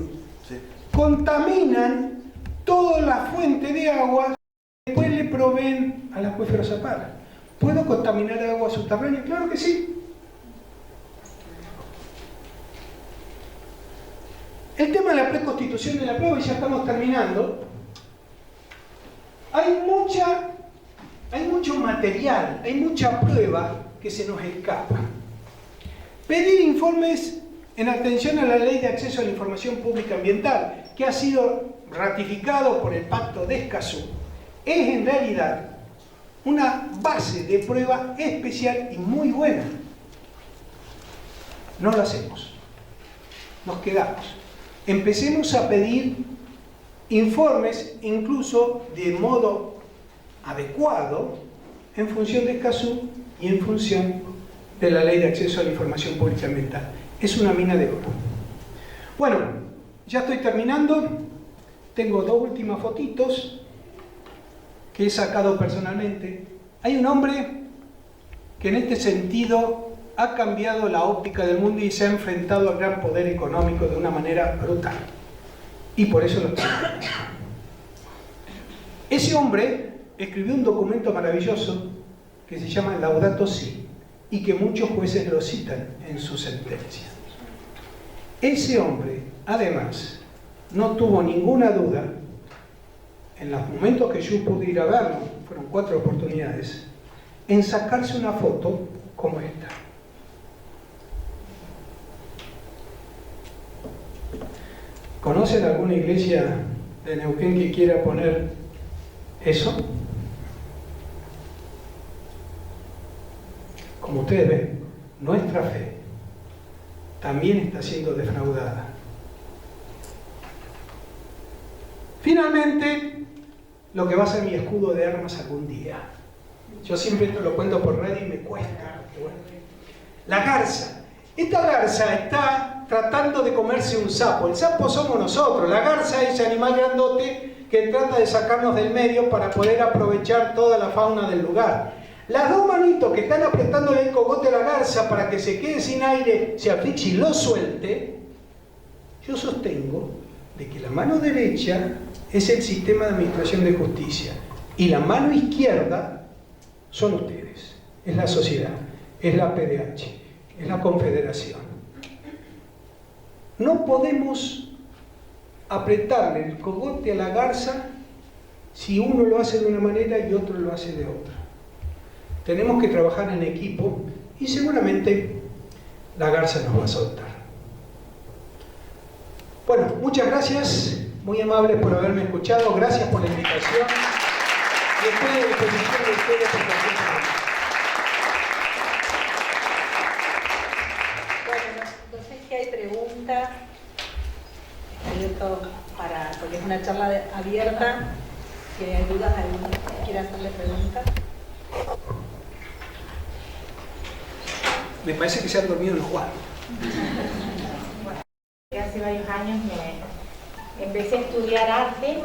Sí. Contaminan toda la fuente de agua, después le proveen al acuífero Zapala. ¿Puedo contaminar agua subterránea? Claro que sí. El tema de la preconstitución de la prueba, y ya estamos terminando. Hay mucho material, hay mucha prueba que se nos escapa. Pedir informes en atención a la Ley de Acceso a la Información Pública Ambiental, que ha sido ratificado por el Pacto de Escazú, es en realidad una base de prueba especial y muy buena. No lo hacemos, nos quedamos. Empecemos a pedir informes, incluso de modo adecuado, en función de Escazú y en función de la Ley de Acceso a la Información Pública Ambiental. Es una mina de oro. Bueno, ya estoy terminando. Tengo dos últimas fotitos que he sacado personalmente. Hay un hombre que en este sentido ha cambiado la óptica del mundo y se ha enfrentado al gran poder económico de una manera brutal. Y por eso lo tengo. Ese hombre escribió un documento maravilloso que se llama Laudato Si, y que muchos jueces lo citan en su sentencia. Ese hombre, además, no tuvo ninguna duda, en los momentos que yo pude ir a verlo, fueron 4 oportunidades, en sacarse una foto como esta. ¿Conocen alguna iglesia de Neuquén que quiera poner eso? Como ustedes ven, nuestra fe también está siendo defraudada. Finalmente, lo que va a ser mi escudo de armas algún día. Yo siempre esto lo cuento por red y me cuesta. Bueno. La garza. Esta garza está tratando de comerse un sapo. El sapo somos nosotros. La garza es ese animal grandote que trata de sacarnos del medio para poder aprovechar toda la fauna del lugar. Las dos manitos que están apretándole el cogote a la garza para que se quede sin aire, se asfixie y lo suelte, yo sostengo de que la mano derecha es el sistema de administración de justicia y la mano izquierda son ustedes, es la sociedad, es la PDH, es la confederación. No podemos apretarle el cogote a la garza si uno lo hace de una manera y otro lo hace de otra. Tenemos que trabajar en equipo y seguramente la garza nos va a soltar. Bueno, muchas gracias, muy amables por haberme escuchado, gracias por la invitación y estoy a disposición de ustedes por cualquier cosa. Bueno, no sé si hay preguntas, porque es una charla abierta, si hay dudas, alguno quiere hacerle preguntas. Me parece que se han dormido en Juan. Hace varios años empecé a estudiar arte,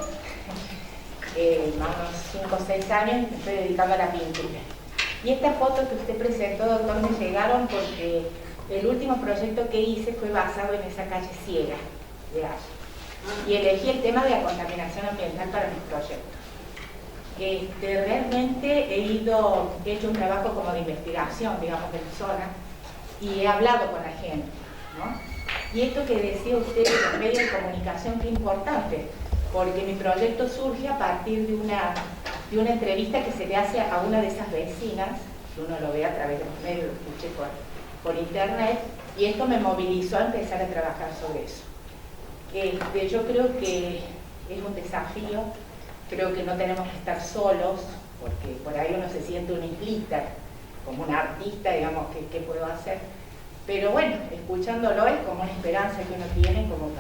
más o menos 5 o 6 años, me estoy dedicando a la pintura. Y estas fotos que usted presentó, doctor, me llegaron porque el último proyecto que hice fue basado en esa calle ciega de allí. Y elegí el tema de la contaminación ambiental para mis proyectos. Realmente he hecho un trabajo como de investigación, digamos, de la zona, y he hablado con la gente, ¿no? Y esto que decía usted de los medios de comunicación, qué importante, porque mi proyecto surge a partir de una entrevista que se le hace a una de esas vecinas, que uno lo ve a través de los medios, lo escuché por internet, y esto me movilizó a empezar a trabajar sobre eso. Yo creo que es un desafío, creo que no tenemos que estar solos, porque por ahí uno se siente un islita, como un artista, digamos, ¿qué puedo hacer? Pero bueno, escuchándolo es como una esperanza que uno tiene como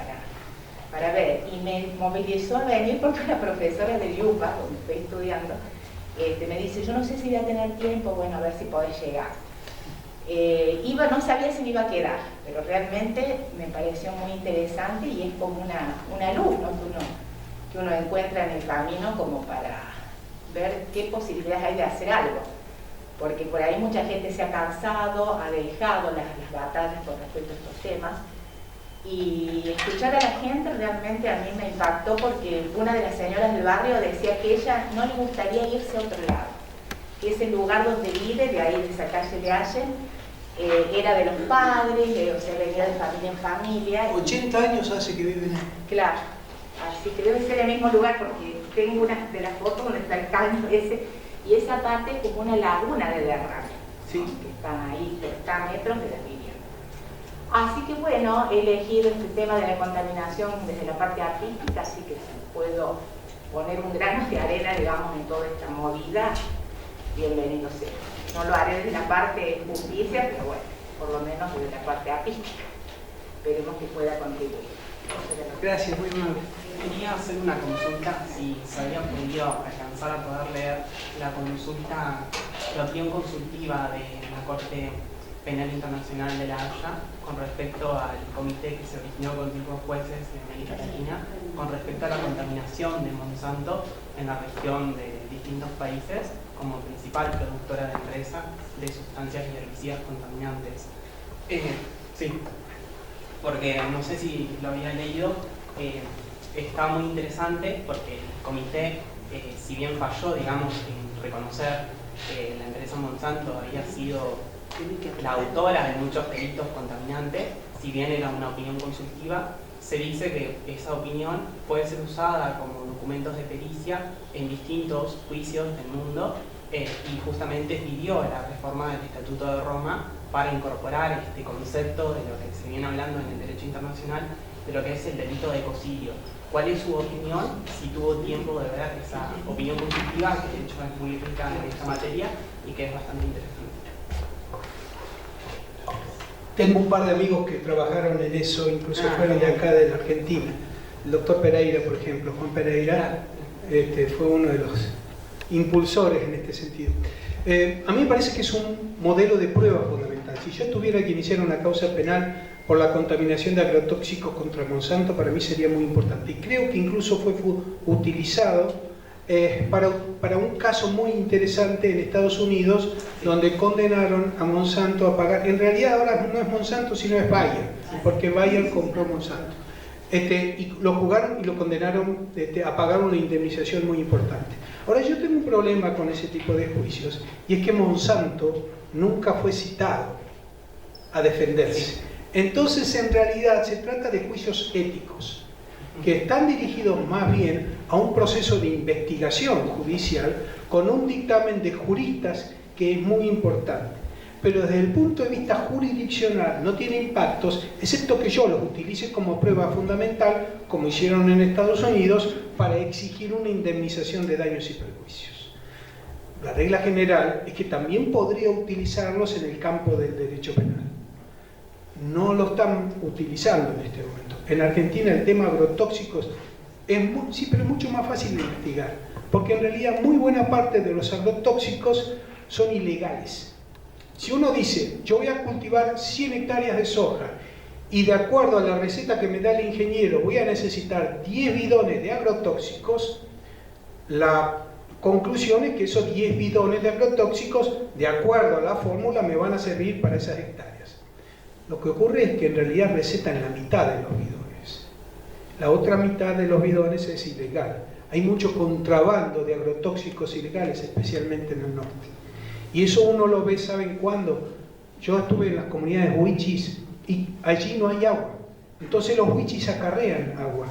para ver. Y me movilizó a venir porque una profesora de Yupa, donde estoy estudiando, me dice, yo no sé si voy a tener tiempo, bueno, a ver si podés llegar. No sabía si me iba a quedar, pero realmente me pareció muy interesante y es como una luz, ¿no? que uno encuentra en el camino como para ver qué posibilidades hay de hacer algo. Porque por ahí mucha gente se ha cansado, ha dejado las batallas con respecto a estos temas. Y escuchar a la gente realmente a mí me impactó porque una de las señoras del barrio decía que ella no le gustaría irse a otro lado. Que ese lugar donde vive, de ahí de esa calle de Allen, era de los padres, o sea, venía de familia en familia. 80 años hace que viven ahí. Claro, así que debe ser el mismo lugar porque tengo una de las fotos donde está el caño ese, y esa parte es como una laguna de derrame, Sí. que están ahí, que está a metros de las viviendas. Así que bueno, he elegido este tema de la contaminación desde la parte artística, así que si puedo poner un grano de arena, digamos, en toda esta movida, bienvenido sea. No lo haré desde la parte justicia, pero bueno, por lo menos desde la parte artística. Esperemos que pueda contribuir. Gracias, muy amable. Quería hacer una consulta, si se había podido alcanzar a poder leer la consulta, la opinión consultiva de la Corte Penal Internacional de la Haya con respecto al comité que se originó con 5 jueces de América Latina con respecto a la contaminación de Monsanto en la región de distintos países como principal productora de empresa de sustancias y herbicidas contaminantes. Sí, porque no sé si lo había leído, está muy interesante porque el comité, si bien falló, digamos, en reconocer que la empresa Monsanto había sido la autora de muchos delitos contaminantes, si bien era una opinión consultiva, se dice que esa opinión puede ser usada como documentos de pericia en distintos juicios del mundo y justamente pidió la reforma del Estatuto de Roma para incorporar este concepto de lo que se viene hablando en el derecho internacional de lo que es el delito de ecocidio. ¿Cuál es su opinión? Si tuvo tiempo de ver esa opinión consultiva, que de hecho es muy rica en esta materia y que es bastante interesante. Tengo un par de amigos que trabajaron en eso, incluso fueron de acá, de la Argentina. El doctor Pereira, por ejemplo, Juan Pereira, fue uno de los impulsores en este sentido. A mí me parece que es un modelo de prueba fundamental. Si yo tuviera que iniciar una causa penal por la contaminación de agrotóxicos contra Monsanto, para mí sería muy importante. Y creo que incluso fue utilizado para un caso muy interesante en Estados Unidos, donde condenaron a Monsanto a pagar. En realidad ahora no es Monsanto, sino es Bayer, porque Bayer compró Monsanto. Y lo jugaron y lo condenaron a pagar una indemnización muy importante. Ahora, yo tengo un problema con ese tipo de juicios, y es que Monsanto nunca fue citado a defenderse. Entonces, en realidad, se trata de juicios éticos, que están dirigidos más bien a un proceso de investigación judicial con un dictamen de juristas que es muy importante. Pero desde el punto de vista jurisdiccional no tiene impactos, excepto que yo los utilice como prueba fundamental, como hicieron en Estados Unidos, para exigir una indemnización de daños y perjuicios. La regla general es que también podría utilizarlos en el campo del derecho penal. No lo están utilizando en este momento. En Argentina el tema agrotóxicos sí, pero es mucho más fácil de investigar, porque en realidad muy buena parte de los agrotóxicos son ilegales. Si uno dice, yo voy a cultivar 100 hectáreas de soja y de acuerdo a la receta que me da el ingeniero voy a necesitar 10 bidones de agrotóxicos, la conclusión es que esos 10 bidones de agrotóxicos, de acuerdo a la fórmula, me van a servir para esas hectáreas. Lo que ocurre es que en realidad recetan la mitad de los bidones. La otra mitad de los bidones es ilegal. Hay mucho contrabando de agrotóxicos ilegales, especialmente en el norte. Y eso uno lo ve, ¿saben cuándo? Yo estuve en las comunidades huichis y allí no hay agua. Entonces los huichis acarrean agua.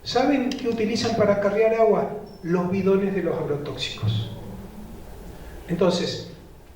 ¿Saben qué utilizan para acarrear agua? Los bidones de los agrotóxicos. Entonces,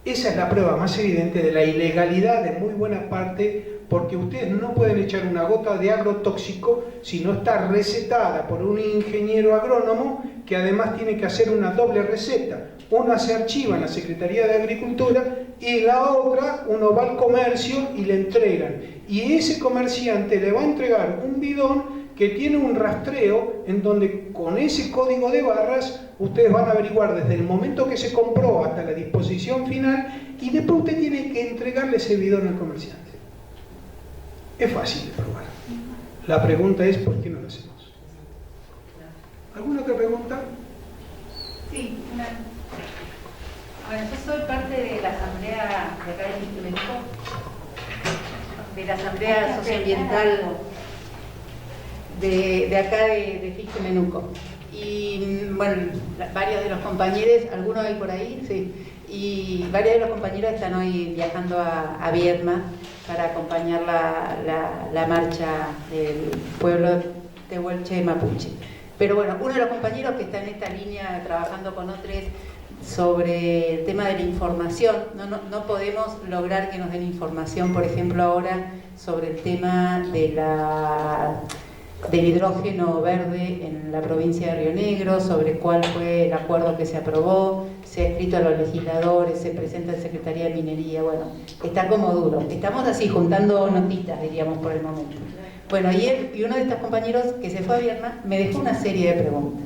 esa es la prueba más evidente de la ilegalidad de muy buena parte, porque ustedes no pueden echar una gota de agrotóxico si no está recetada por un ingeniero agrónomo que además tiene que hacer una doble receta. Una se archiva en la Secretaría de Agricultura y la otra uno va al comercio y le entregan. Y ese comerciante le va a entregar un bidón que tiene un rastreo en donde con ese código de barras ustedes van a averiguar desde el momento que se compró hasta la disposición final, y después usted tiene que entregarle ese bidón al comerciante. Es fácil de probar. La pregunta es ¿por qué no lo hacemos? ¿Alguna otra pregunta? Sí, bueno, yo soy parte de la asamblea de acá de Fichte-Menuco, de la asamblea socioambiental de acá de Fichte-Menuco. Y bueno, varios de los compañeros, algunos hay por ahí, sí. y varios de los compañeros están hoy viajando a Viedma para acompañar la marcha del pueblo tehuelche mapuche. Pero bueno, uno de los compañeros que está en esta línea trabajando con otros sobre el tema de la información, no podemos lograr que nos den información, por ejemplo, ahora sobre el tema del hidrógeno verde en la provincia de Río Negro, sobre cuál fue el acuerdo que se aprobó, se ha escrito a los legisladores, se presenta en Secretaría de Minería, bueno, está como duro. Estamos así juntando notitas, diríamos, por el momento. Bueno, y uno de estos compañeros que se fue a Viedma me dejó una serie de preguntas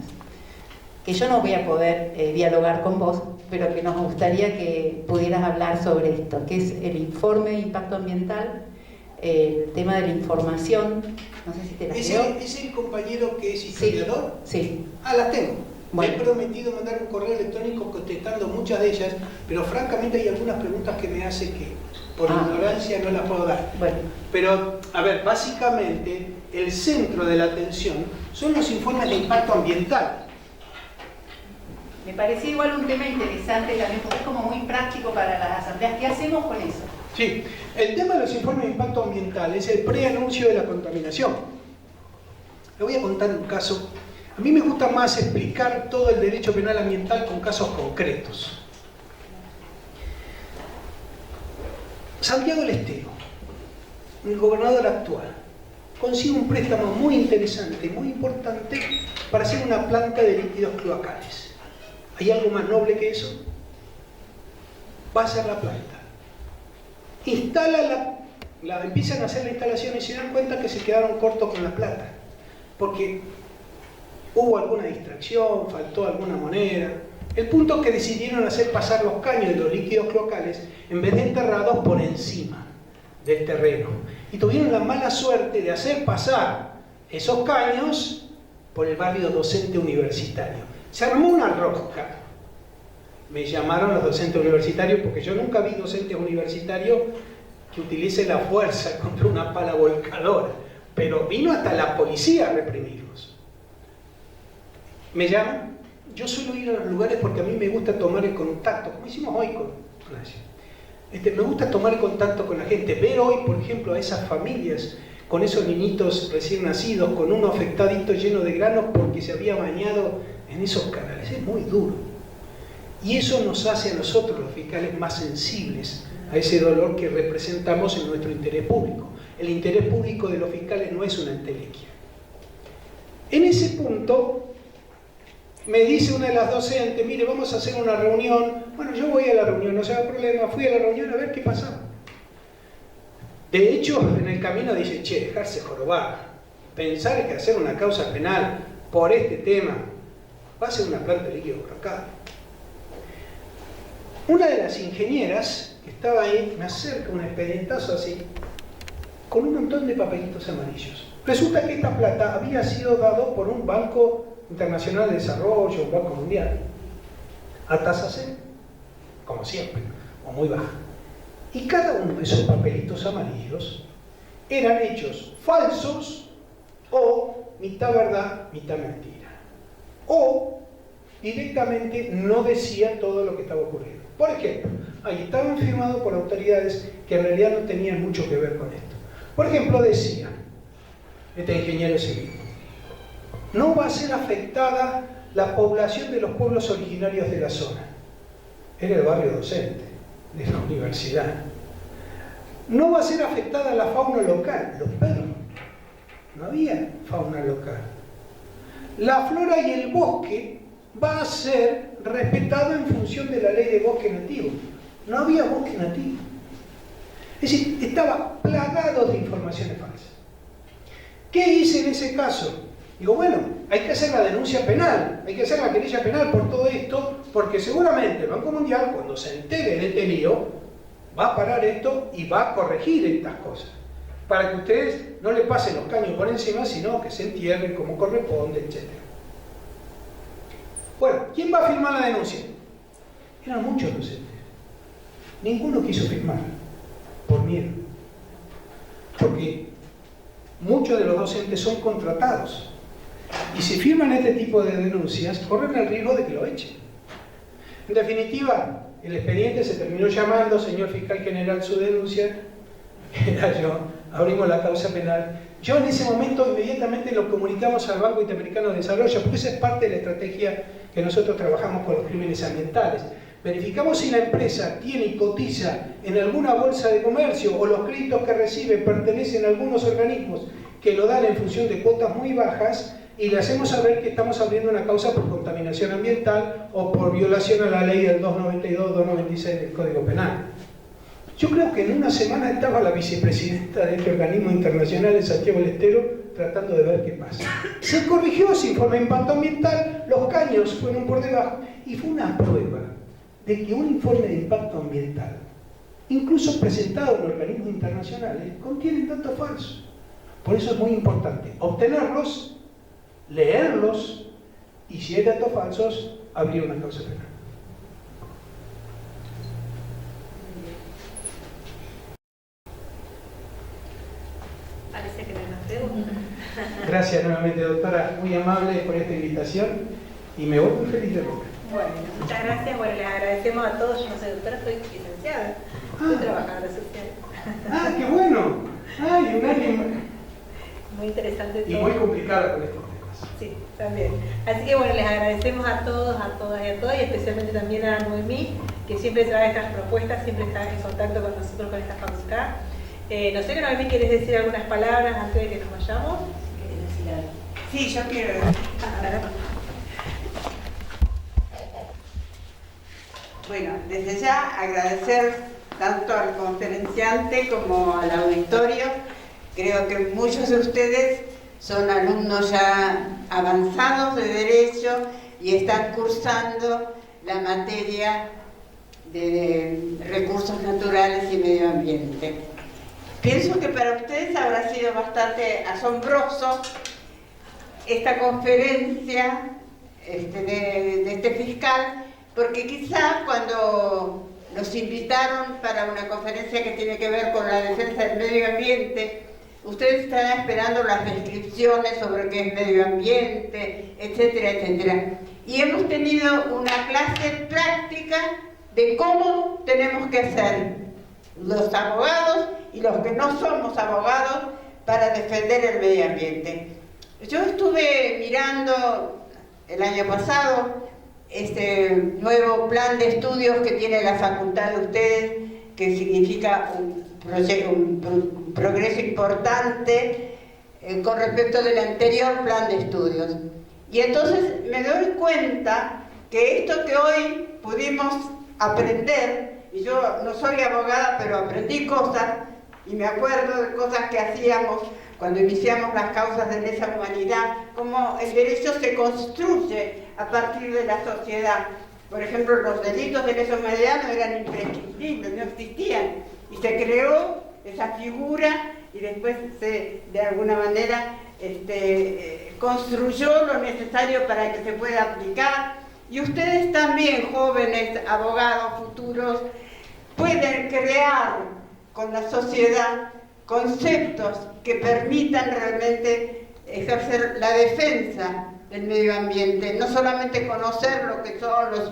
que yo no voy a poder dialogar con vos, pero que nos gustaría que pudieras hablar sobre esto, que es el informe de impacto ambiental, el tema de la información, no sé si te la leo. ¿Es el compañero que es historiador? Sí. Ah, las tengo. Bueno. Me he prometido mandar un correo electrónico contestando muchas de ellas, pero francamente hay algunas preguntas que me hace que por ignorancia no las puedo dar. Bueno. Pero, a ver, básicamente el centro de la atención son los informes de impacto ambiental. Me parecía igual un tema interesante también, porque es como muy práctico para las asambleas. ¿Qué hacemos con eso? Sí, el tema de los informes de impacto ambiental es el preanuncio de la contaminación. Le voy a contar un caso. A mí me gusta más explicar todo el derecho penal ambiental con casos concretos. Santiago del Estero, el gobernador actual, consigue un préstamo muy interesante, muy importante, para hacer una planta de líquidos cloacales. ¿Hay algo más noble que eso? Va a hacer la planta. Empiezan a hacer la instalación y se dan cuenta que se quedaron cortos con la plata. Porque hubo alguna distracción, faltó alguna moneda. El punto es que decidieron hacer pasar los caños de los líquidos cloacales en vez de enterrados por encima del terreno. Y tuvieron la mala suerte de hacer pasar esos caños por el barrio docente universitario. Se armó una rosca. Me llamaron los docentes universitarios porque yo nunca vi docentes universitarios que utilicen la fuerza contra una pala volcadora. Pero vino hasta la policía a reprimirlos. Me llaman. Yo suelo ir a los lugares porque a mí me gusta tomar el contacto, como hicimos hoy con Nadia. Me gusta tomar el contacto con la gente, ver hoy, por ejemplo, a esas familias con esos niñitos recién nacidos, con uno afectadito lleno de granos porque se había bañado en esos canales. Es muy duro. Y eso nos hace a nosotros, los fiscales, más sensibles a ese dolor que representamos en nuestro interés público. El interés público de los fiscales no es una entelequia. En ese punto, me dice una de las docentes, mire, vamos a hacer una reunión. Bueno, yo voy a la reunión, no se haga problema, fui a la reunión a ver qué pasaba. De hecho, en el camino dice, che, dejarse jorobar, pensar que hacer una causa penal por este tema va a ser una planta de líquido cloacal. Una de las ingenieras que estaba ahí me acerca un expedientazo así, con un montón de papelitos amarillos. Resulta que esta plata había sido dado por un banco internacional de desarrollo, un banco mundial, a tasa cero, como siempre, o muy baja. Y cada uno de esos papelitos amarillos eran hechos falsos o mitad verdad, mitad mentira. O directamente no decían todo lo que estaba ocurriendo. Por ejemplo, ahí estaban firmados por autoridades que en realidad no tenían mucho que ver con esto. Por ejemplo, decía este ingeniero civil, no va a ser afectada la población de los pueblos originarios de la zona. Era el barrio docente de la universidad. No va a ser afectada la fauna local, los perros. No había fauna local. La flora y el bosque va a ser respetado en función de la ley de bosque nativo. No había bosque nativo. Es decir, estaba plagado de informaciones falsas. ¿Qué hice en ese caso? Digo, bueno, hay que hacer la denuncia penal, hay que hacer la querella penal por todo esto, porque seguramente el Banco Mundial, cuando se entere de este lío, va a parar esto y va a corregir estas cosas, para que ustedes no le pasen los caños por encima, sino que se entierren como corresponde, etc. Bueno, ¿quién va a firmar la denuncia? Eran muchos docentes. Ninguno quiso firmar, por miedo. Porque muchos de los docentes son contratados. Y si firman este tipo de denuncias, corren el riesgo de que lo echen. En definitiva, el expediente se terminó llamando, señor fiscal general, su denuncia, era yo, abrimos la causa penal. Yo en ese momento inmediatamente lo comunicamos al Banco Interamericano de Desarrollo, porque esa es parte de la estrategia que nosotros trabajamos con los crímenes ambientales. Verificamos si la empresa tiene y cotiza en alguna bolsa de comercio o los créditos que recibe pertenecen a algunos organismos que lo dan en función de cuotas muy bajas, y le hacemos saber que estamos abriendo una causa por contaminación ambiental o por violación a la ley del 292-296 del Código Penal. Yo creo que en una semana estaba la vicepresidenta de este organismo internacional en Santiago del Estero tratando de ver qué pasa. Se corrigió ese informe de impacto ambiental, los caños fueron por debajo, y fue una prueba de que un informe de impacto ambiental, incluso presentado en organismos internacionales, contiene datos falsos. Por eso es muy importante obtenerlos, leerlos, y si hay datos falsos, abrir una causa penal. Parece que no hay más preguntas. Gracias nuevamente, doctora, muy amable por esta invitación, y me voy muy feliz de Roca. Bueno, muchas gracias. Bueno, les agradecemos a todos. Yo no soy doctora, soy licenciada. Soy trabajadora social. ¡Ah, qué bueno! ¡Ay, un año! Muy interesante todo. Y muy complicada con estos temas. Sí, también. Así que bueno, les agradecemos a todos, a todas y a todas, y especialmente también a Noemí, que siempre trae estas propuestas, siempre está en contacto con nosotros con esta facultad. No sé, Noemí, ¿quieres decir algunas palabras antes de que nos vayamos? ¿Quieres decir algo? Sí, yo quiero. Bueno, desde ya agradecer tanto al conferenciante como al auditorio. Creo que muchos de ustedes son alumnos ya avanzados de Derecho y están cursando la materia de recursos naturales y medio ambiente. Pienso que para ustedes habrá sido bastante asombroso esta conferencia de este fiscal, porque quizá cuando nos invitaron para una conferencia que tiene que ver con la defensa del medio ambiente, ustedes están esperando las descripciones sobre qué es medio ambiente, etcétera, etcétera. Y hemos tenido una clase práctica de cómo tenemos que hacer los abogados y los que no somos abogados para defender el medio ambiente. Yo estuve mirando el año pasado este nuevo plan de estudios que tiene la facultad de ustedes, que significa un progreso importante con respecto del anterior plan de estudios. Y entonces me doy cuenta que esto que hoy pudimos aprender, y yo no soy abogada, pero aprendí cosas, y me acuerdo de cosas que hacíamos cuando iniciamos las causas de lesa humanidad, cómo el derecho se construye a partir de la sociedad. Por ejemplo, los delitos de lesa humanidad no eran imprescriptibles, no existían, y se creó esa figura y después se, de alguna manera, construyó lo necesario para que se pueda aplicar. Y ustedes también, jóvenes abogados futuros, pueden crear con la sociedad conceptos que permitan realmente ejercer la defensa del medio ambiente, no solamente conocer lo que son los,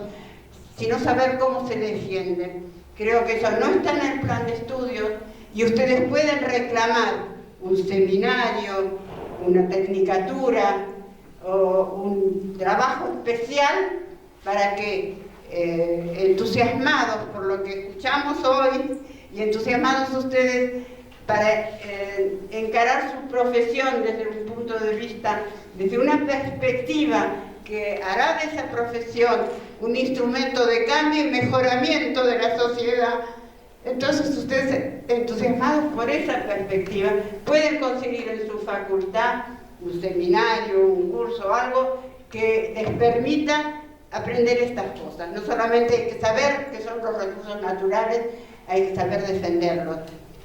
sino saber cómo se defienden. Creo que eso no está en el plan de estudios y ustedes pueden reclamar un seminario, una tecnicatura o un trabajo especial para que entusiasmados por lo que escuchamos hoy y entusiasmados ustedes para encarar su profesión desde un punto de vista, desde una perspectiva que hará de esa profesión un instrumento de cambio y mejoramiento de la sociedad. Entonces ustedes, entusiasmados por esa perspectiva, pueden conseguir en su facultad un seminario, un curso, algo que les permita aprender estas cosas. No solamente hay que saber qué son los recursos naturales, hay que saber defenderlos.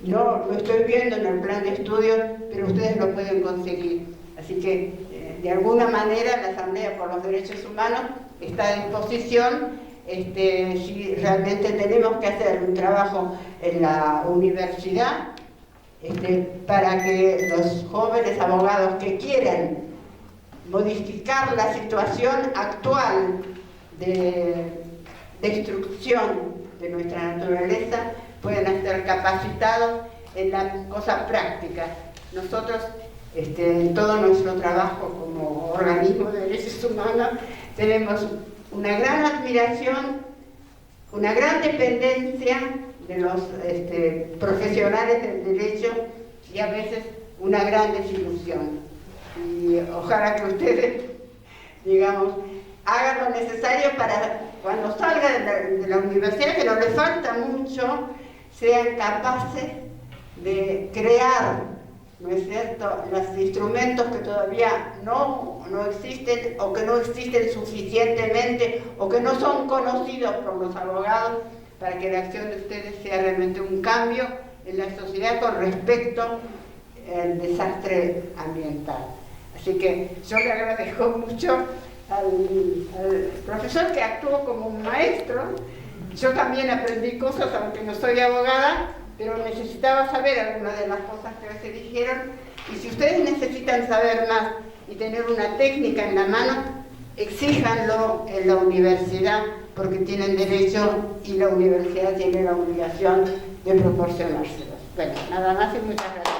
No lo estoy viendo en el plan de estudios, pero ustedes lo pueden conseguir. Así que, de alguna manera, la Asamblea por los Derechos Humanos está a disposición. Si realmente tenemos que hacer un trabajo en la universidad, para que los jóvenes abogados que quieran modificar la situación actual de destrucción de nuestra naturaleza, puedan estar capacitados en la cosa práctica. Nosotros, en todo nuestro trabajo como organismo de derechos humanos, tenemos una gran admiración, una gran dependencia de los profesionales del derecho y a veces una gran desilusión. Y ojalá que ustedes, digamos, hagan lo necesario para cuando salgan de la universidad, que no les falta mucho, sean capaces de crear, ¿no es cierto?, los instrumentos que todavía no existen o que no existen suficientemente o que no son conocidos por los abogados, para que la acción de ustedes sea realmente un cambio en la sociedad con respecto al desastre ambiental. Así que yo le agradezco mucho al profesor que actuó como un maestro. Yo también aprendí cosas, aunque no soy abogada, pero necesitaba saber algunas de las cosas que se dijeron. Y si ustedes necesitan saber más y tener una técnica en la mano, exíjanlo en la universidad, porque tienen derecho y la universidad tiene la obligación de proporcionárselos. Bueno, nada más y muchas gracias.